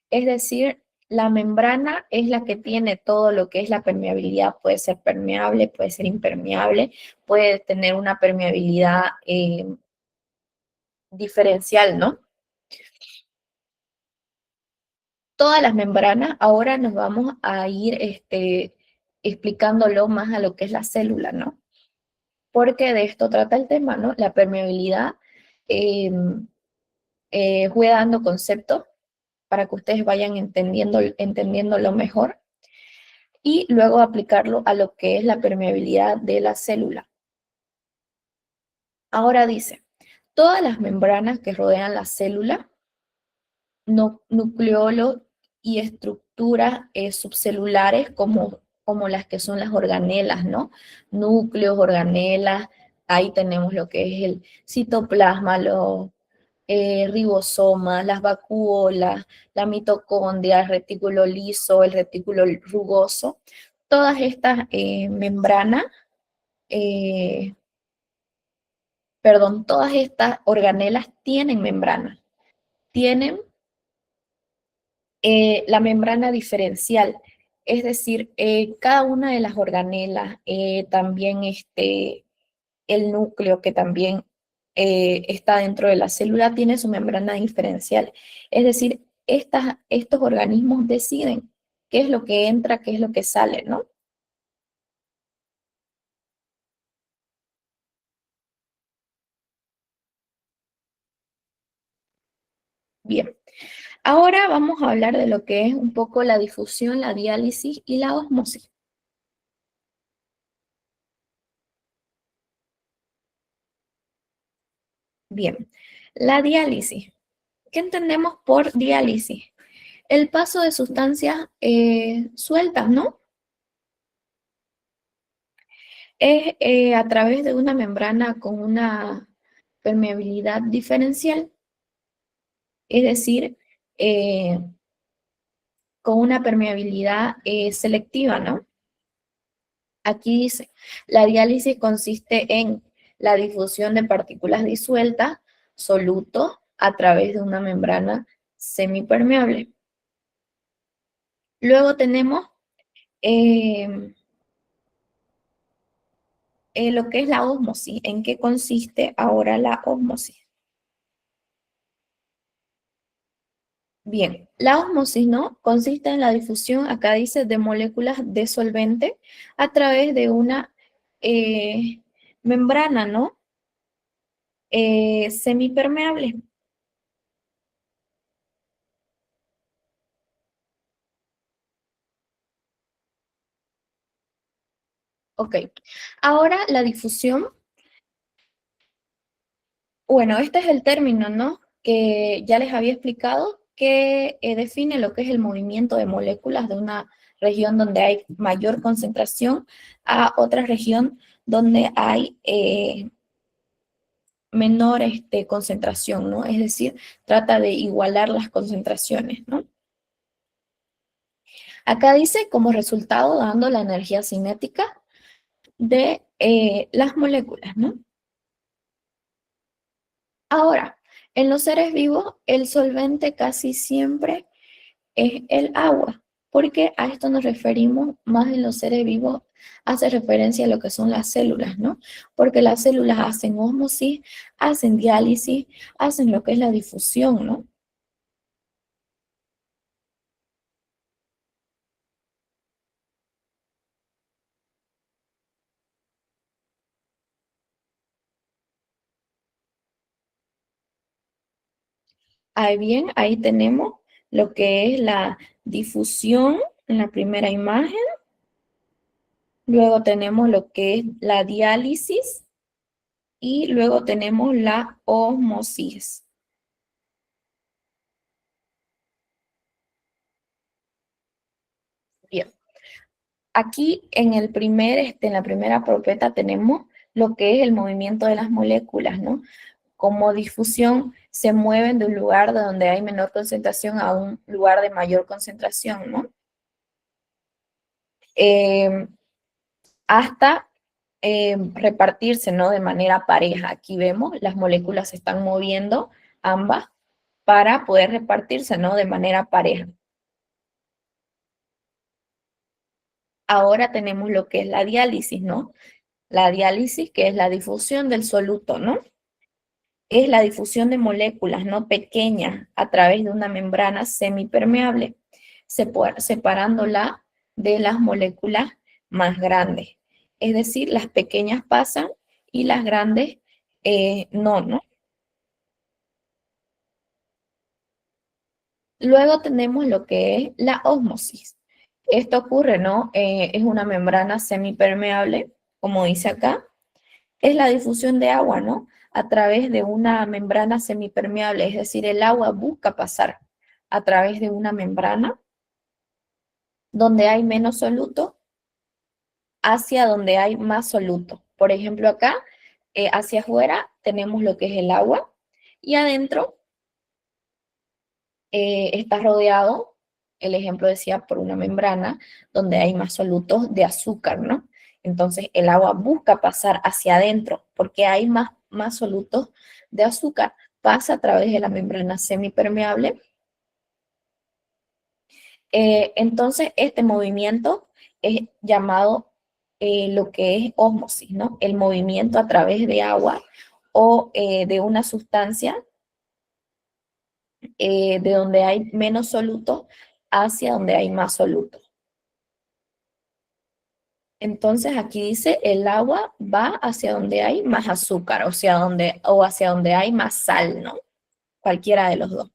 Es decir, la membrana es la que tiene todo lo que es la permeabilidad. Puede ser permeable, puede ser impermeable, puede tener una permeabilidad diferencial, ¿no? Todas las membranas, ahora nos vamos a ir explicándolo más a lo que es la célula, ¿no? Porque de esto trata el tema, ¿no? La permeabilidad fue dando conceptos para que ustedes vayan entendiéndolo mejor y luego aplicarlo a lo que es la permeabilidad de la célula. Ahora dice, todas las membranas que rodean la célula, nucleolo y estructuras subcelulares como las que son las organelas, ¿no? Núcleos, organelas, ahí tenemos lo que es el citoplasma, los ribosomas, las vacuolas, la mitocondria, el retículo liso, el retículo rugoso. Todas estas membranas, todas estas organelas tienen membrana, tienen la membrana diferencial, es decir, cada una de las organelas, también el núcleo que también está dentro de la célula tiene su membrana diferencial, es decir, estos organismos deciden qué es lo que entra, qué es lo que sale, ¿no? Bien, ahora vamos a hablar de lo que es un poco la difusión, la diálisis y la ósmosis. Bien, la diálisis. ¿Qué entendemos por diálisis? El paso de sustancias sueltas, ¿no? Es a través de una membrana con una permeabilidad diferencial, es decir, con una permeabilidad selectiva, ¿no? Aquí dice, la diálisis consiste en la difusión de partículas disueltas, soluto, a través de una membrana semipermeable. Luego tenemos lo que es la ósmosis. ¿En qué consiste ahora la ósmosis? Bien, la ósmosis, ¿no? Consiste en la difusión, acá dice, de moléculas de solvente a través de una membrana, ¿no? Semipermeable. Ok, ahora la difusión, bueno, este es el término, ¿no? Que ya les había explicado, que define lo que es el movimiento de moléculas de una región donde hay mayor concentración a otra región donde hay menor concentración, ¿no? Es decir, trata de igualar las concentraciones, ¿no? Acá dice como resultado dando la energía cinética de las moléculas, ¿no? Ahora, en los seres vivos, el solvente casi siempre es el agua, porque a esto nos referimos más en los seres vivos, hace referencia a lo que son las células, ¿no? Porque las células hacen ósmosis, hacen diálisis, hacen lo que es la difusión, ¿no? Ahí bien, ahí tenemos lo que es la difusión en la primera imagen. Luego tenemos lo que es la diálisis y luego tenemos la ósmosis. Bien, aquí en la primera propeta tenemos lo que es el movimiento de las moléculas, ¿no? Como difusión se mueven de un lugar de donde hay menor concentración a un lugar de mayor concentración, ¿no? Hasta repartirse, ¿no? De manera pareja. Aquí vemos, las moléculas se están moviendo, ambas, para poder repartirse, ¿no? De manera pareja. Ahora tenemos lo que es la diálisis, ¿no? La diálisis, que es la difusión del soluto, ¿no? Es la difusión de moléculas, ¿no? Pequeñas a través de una membrana semipermeable, separándola de las moléculas más grandes. Es decir, las pequeñas pasan y las grandes no, ¿no? Luego tenemos lo que es la ósmosis. Esto ocurre, ¿no? Es una membrana semipermeable, como dice acá. Es la difusión de agua, ¿no? a través de una membrana semipermeable, es decir, el agua busca pasar a través de una membrana donde hay menos soluto hacia donde hay más soluto. Por ejemplo, acá, hacia afuera tenemos lo que es el agua y adentro está rodeado, el ejemplo decía, por una membrana donde hay más solutos de azúcar, ¿no? Entonces el agua busca pasar hacia adentro porque hay más solutos de azúcar, pasa a través de la membrana semipermeable. Entonces este movimiento es llamado lo que es ósmosis, ¿no? El movimiento a través de agua o de una sustancia de donde hay menos solutos hacia donde hay más solutos. Entonces aquí dice el agua va hacia donde hay más azúcar, o hacia donde hay más sal, ¿no? Cualquiera de los dos.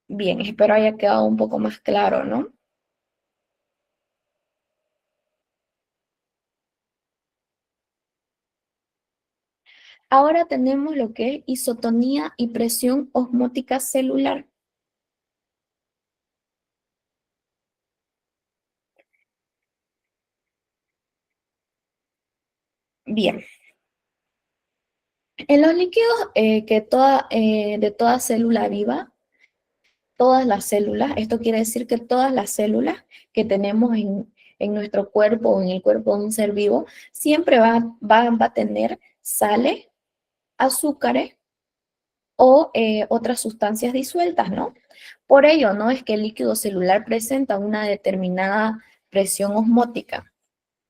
Bien, espero haya quedado un poco más claro, ¿no? Ahora tenemos lo que es isotonía y presión osmótica celular. Bien. En los líquidos de toda célula viva, todas las células, esto quiere decir que todas las células que tenemos en nuestro cuerpo o en el cuerpo de un ser vivo, siempre va a tener sales, azúcares o otras sustancias disueltas, ¿no? Por ello, no es que el líquido celular presenta una determinada presión osmótica.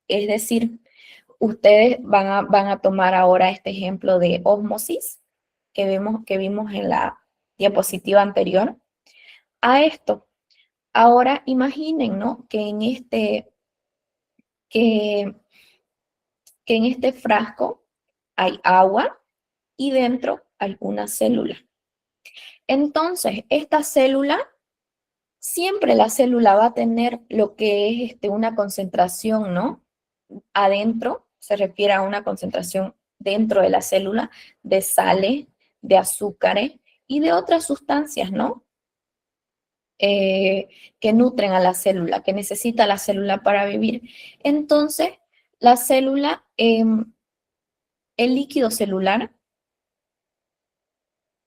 Es decir, ustedes van a tomar ahora este ejemplo de ósmosis que vimos en la diapositiva anterior. A esto, ahora imaginen, ¿no? Que en este frasco hay agua y dentro hay una célula. Entonces, esta célula, siempre la célula va a tener lo que es una concentración, ¿no? Adentro, se refiere a una concentración dentro de la célula de sales, de azúcares y de otras sustancias, ¿no? Que nutren a la célula, que necesita la célula para vivir. Entonces, la célula, el líquido celular,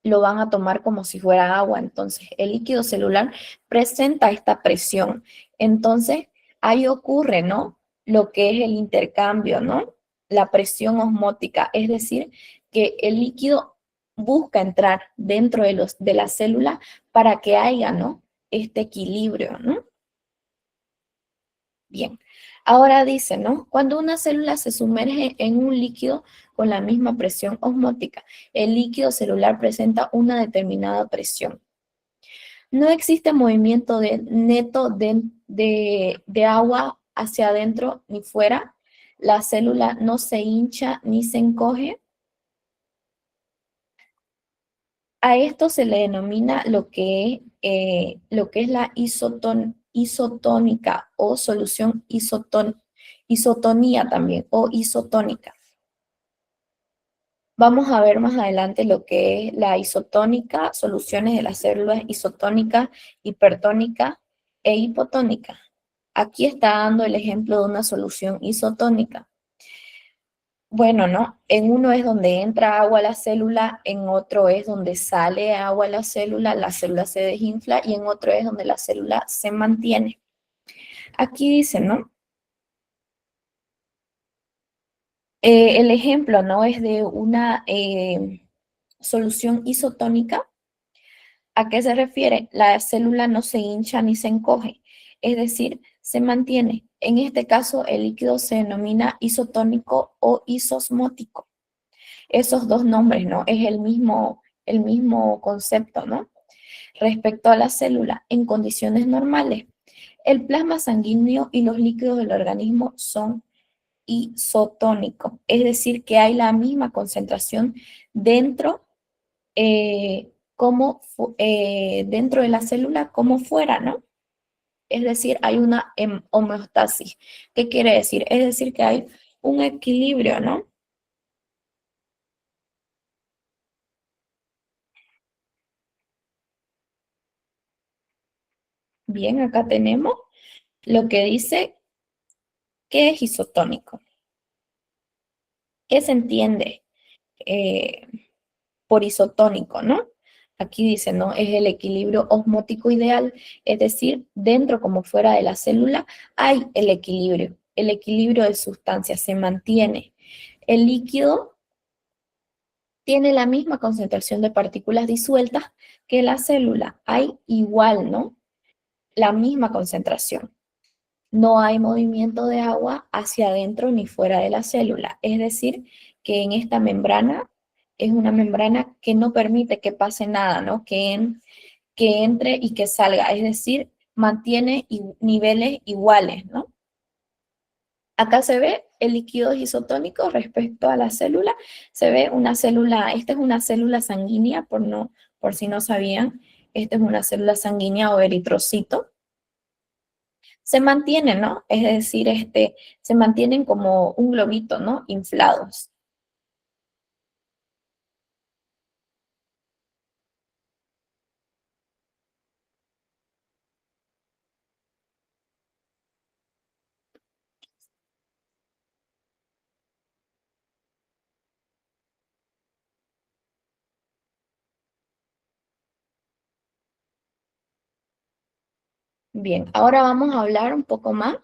lo van a tomar como si fuera agua. Entonces, el líquido celular presenta esta presión. Entonces, ahí ocurre, ¿no? Lo que es el intercambio, ¿no? La presión osmótica, es decir, que el líquido busca entrar dentro de la célula para que haya, ¿no? Este equilibrio, ¿no? Bien, ahora dice, ¿no? Cuando una célula se sumerge en un líquido con la misma presión osmótica, el líquido celular presenta una determinada presión. No existe movimiento neto de agua hacia adentro ni fuera. La célula no se hincha ni se encoge. A esto se le denomina lo que es la isotónica o solución isotonía también, o isotónica. Vamos a ver más adelante lo que es la isotónica, soluciones de las células isotónicas, hipertónica e hipotónica. Aquí está dando el ejemplo de una solución isotónica. Bueno, ¿no? En uno es donde entra agua a la célula, en otro es donde sale agua a la célula se desinfla y en otro es donde la célula se mantiene. Aquí dice, ¿no? El ejemplo, ¿no? Es de una solución isotónica. ¿A qué se refiere? La célula no se hincha ni se encoge, es decir, se mantiene. En este caso, el líquido se denomina isotónico o isosmótico. Esos dos nombres, ¿no? Es el mismo concepto, ¿no? Respecto a la célula, en condiciones normales, el plasma sanguíneo y los líquidos del organismo son isotónicos, es decir, que hay la misma concentración dentro, dentro de la célula como fuera, ¿no? es decir, hay una homeostasis. ¿Qué quiere decir? Es decir, que hay un equilibrio, ¿no? Bien, acá tenemos lo que dice que es isotónico. ¿Qué se entiende por isotónico, no? Aquí dice, ¿no? Es el equilibrio osmótico ideal, es decir, dentro como fuera de la célula hay el equilibrio de sustancias se mantiene. El líquido tiene la misma concentración de partículas disueltas que la célula, hay igual, ¿no? La misma concentración. No hay movimiento de agua hacia adentro ni fuera de la célula. Es decir, que en esta membrana es una membrana que no permite que pase nada, ¿no? Que entre y que salga. Es decir, mantiene niveles iguales, ¿no? Acá se ve el líquido isotónico respecto a la célula. Se ve una célula, esta es una célula sanguínea, por si no sabían. Esta es una célula sanguínea o eritrocito. Se mantienen, ¿no? Es decir, se mantienen como un globito, ¿no? Inflados. Bien, ahora vamos a hablar un poco más.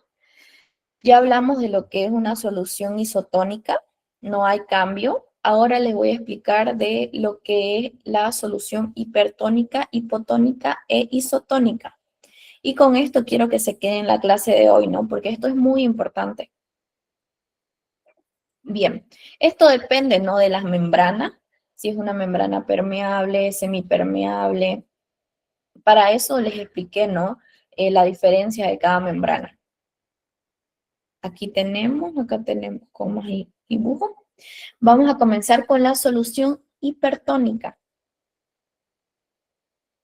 Ya hablamos de lo que es una solución isotónica, no hay cambio. Ahora les voy a explicar de lo que es la solución hipertónica, hipotónica e isotónica. Y con esto quiero que se quede en la clase de hoy, ¿no? Porque esto es muy importante. Bien, esto depende, ¿no? De las membranas, si es una membrana permeable, semipermeable. Para eso les expliqué, ¿no? La diferencia de cada membrana. Acá tenemos como dibujo. Vamos a comenzar con la solución hipertónica.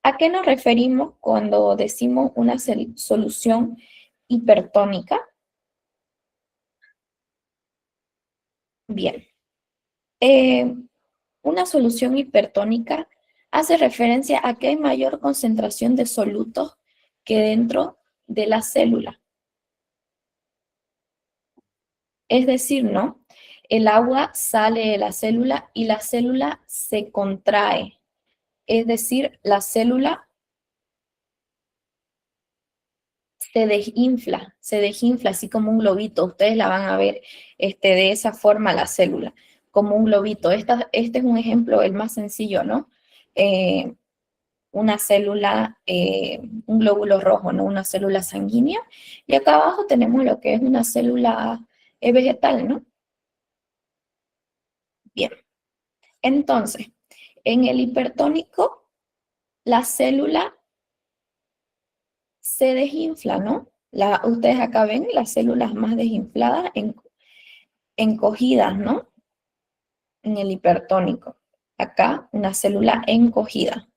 ¿A qué nos referimos cuando decimos una solución hipertónica? Bien. Una solución hipertónica hace referencia a que hay mayor concentración de solutos que dentro de la célula. Es decir, ¿no? El agua sale de la célula y la célula se contrae. Es decir, la célula se desinfla así como un globito. Ustedes la van a ver de esa forma la célula, como un globito. Este es un ejemplo, el más sencillo, ¿no? Una célula, un glóbulo rojo, ¿no? Una célula sanguínea. Y acá abajo tenemos lo que es una célula vegetal, ¿no? Bien. Entonces, en el hipertónico, la célula se desinfla, ¿no? Ustedes acá ven las células más desinfladas, encogidas, ¿no? En el hipertónico. Acá, una célula encogida.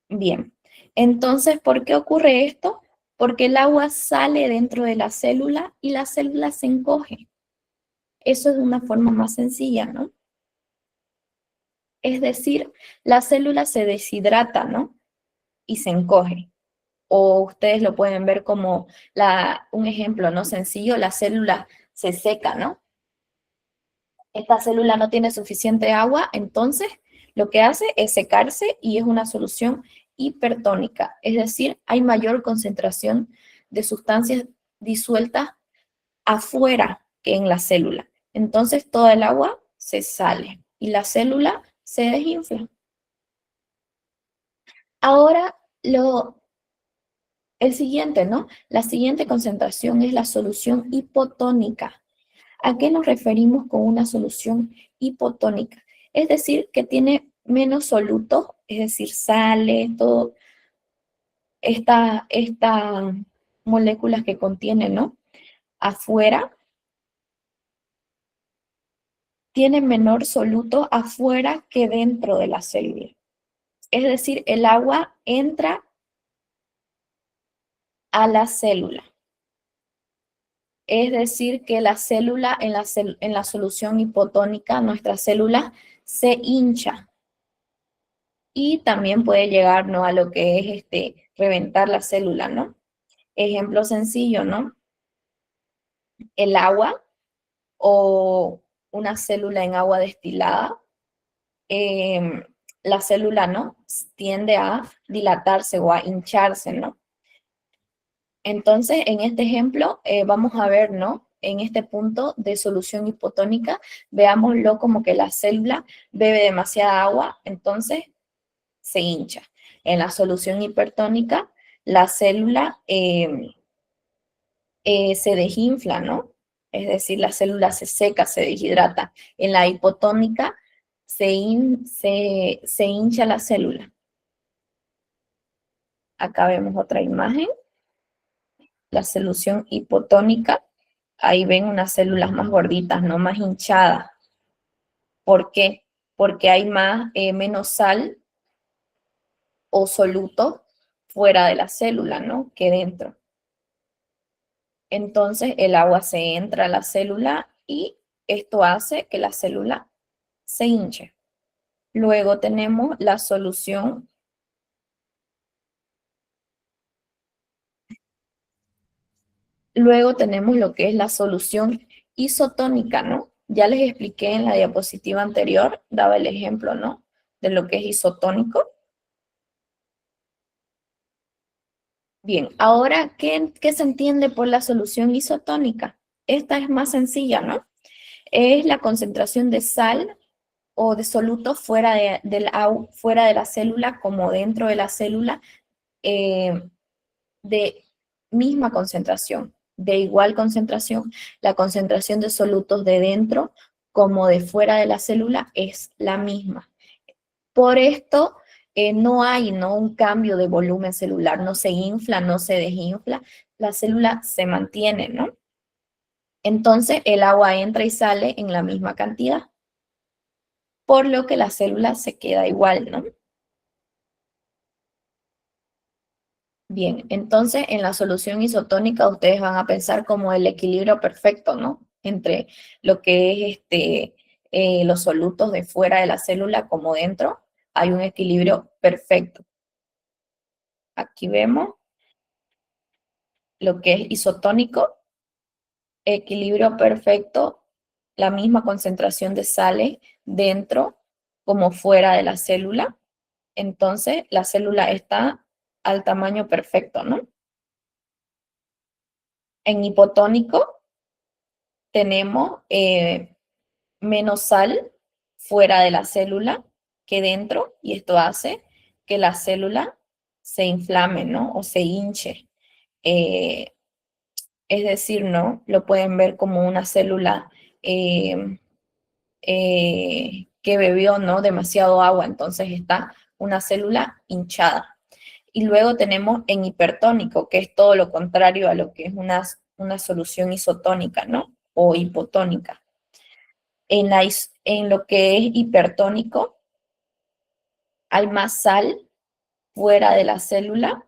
Bien. Entonces, ¿por qué ocurre esto? Porque el agua sale dentro de la célula y la célula se encoge. Eso es de una forma más sencilla, ¿no? Es decir, la célula se deshidrata, ¿no? Y se encoge. O ustedes lo pueden ver como un ejemplo, ¿no? Sencillo, la célula se seca, ¿no? Esta célula no tiene suficiente agua, entonces lo que hace es secarse y es una solución hipertónica, es decir, hay mayor concentración de sustancias disueltas afuera que en la célula. Entonces toda el agua se sale y la célula se desinfla. Ahora el siguiente, ¿no? La siguiente concentración es la solución hipotónica. ¿A qué nos referimos con una solución hipotónica? Es decir, que tiene menos solutos, es decir, sales, todo estas moléculas que contiene, ¿no? Afuera. tiene menor soluto afuera que dentro de la célula. Es decir, el agua entra a la célula. Es decir, que la célula en la solución hipotónica, nuestra célula se hincha. Y también puede llegar, ¿no?, a lo que es reventar la célula, ¿no? Ejemplo sencillo, ¿no? El agua o una célula en agua destilada, la célula, ¿no?, tiende a dilatarse o a hincharse, ¿no? Entonces, en este ejemplo, vamos a ver, ¿no?, en este punto de solución hipotónica, veámoslo como que la célula bebe demasiada agua, entonces se hincha. En la solución hipertónica, la célula se desinfla, ¿no? Es decir, la célula se seca, se deshidrata. En la hipotónica se hincha la célula. Acá vemos otra imagen. La solución hipotónica, ahí ven unas células más gorditas, ¿no?, más hinchadas. ¿Por qué? Porque hay menos sal o soluto fuera de la célula, ¿no?, que dentro. Entonces el agua se entra a la célula y esto hace que la célula se hinche. Luego tenemos la solución. Luego tenemos lo que es la solución isotónica, ¿no? Ya les expliqué en la diapositiva anterior, daba el ejemplo, ¿no?, de lo que es isotónico. Bien, ahora, ¿qué se entiende por la solución isotónica? Esta es más sencilla, ¿no? Es la concentración de sal o de soluto fuera de la célula como dentro de la célula, de misma concentración, de igual concentración. La concentración de solutos de dentro como de fuera de la célula es la misma. Por esto no hay, ¿no?, un cambio de volumen celular, no se infla, no se desinfla, la célula se mantiene, ¿no? Entonces el agua entra y sale en la misma cantidad, por lo que la célula se queda igual, ¿no? Bien, entonces en la solución isotónica ustedes van a pensar como el equilibrio perfecto, ¿no?, entre lo que es los solutos de fuera de la célula como dentro, hay un equilibrio perfecto. Aquí vemos lo que es isotónico, equilibrio perfecto, la misma concentración de sales dentro como fuera de la célula. Entonces la célula está al tamaño perfecto, ¿no? En hipotónico tenemos menos sal fuera de la célula que dentro, y esto hace que la célula se inflame, ¿no?, o se hinche. Es decir, ¿no?, lo pueden ver como una célula que bebió, ¿no?, demasiado agua, entonces está una célula hinchada. Y luego tenemos en hipertónico, que es todo lo contrario a lo que es una solución isotónica, ¿no?, o hipotónica. En lo que es hipertónico, hay más sal fuera de la célula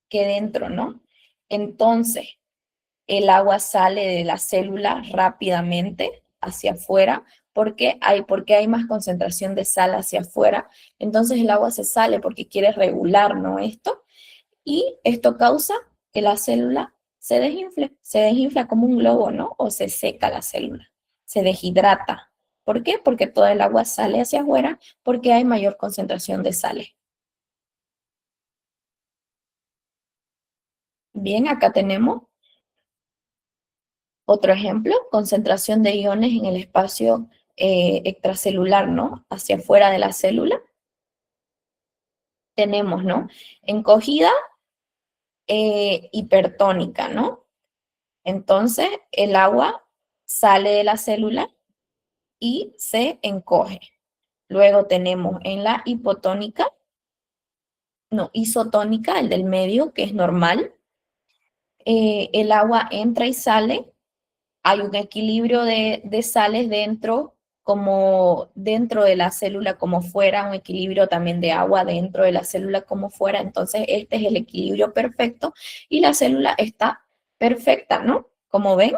que dentro, ¿no? Entonces, el agua sale de la célula rápidamente hacia afuera porque hay más concentración de sal hacia afuera. Entonces el agua se sale porque quiere regular, ¿no?, esto, y esto causa que la célula se desinfla como un globo, ¿no?, o se seca la célula, se deshidrata. ¿Por qué? Porque toda el agua sale hacia afuera porque hay mayor concentración de sales. Bien, acá tenemos otro ejemplo, concentración de iones en el espacio extracelular, ¿no?, hacia afuera de la célula. Tenemos, ¿no?, encogida, hipertónica, ¿no? Entonces, el agua sale de la célula y se encoge. Luego tenemos en la hipotónica, no, isotónica, el del medio, que es normal. El agua entra y sale hay un equilibrio de sales dentro, como dentro de la célula como fuera, un equilibrio también de agua dentro de la célula como fuera. Entonces, este es el equilibrio perfecto y la célula está perfecta, ¿no? Como ven,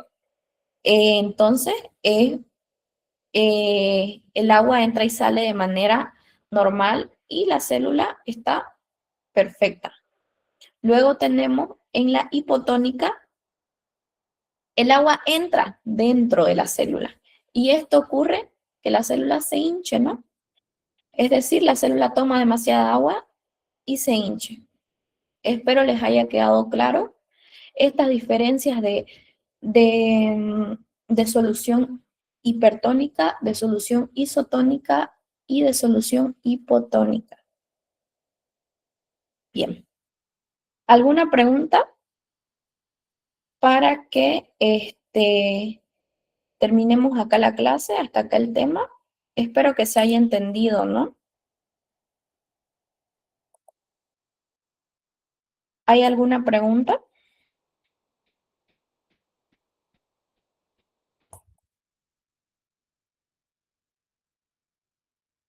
entonces el agua entra y sale de manera normal y la célula está perfecta. Luego tenemos en la hipotónica, el agua entra dentro de la célula y esto ocurre que la célula se hinche, ¿no? Es decir, la célula toma demasiada agua y se hinche. Espero les haya quedado claro estas diferencias de solución hipertónica, de solución isotónica y de solución hipotónica. Bien. ¿Alguna pregunta para que terminemos acá la clase, hasta acá el tema? Espero que se haya entendido, ¿no? ¿Hay alguna pregunta?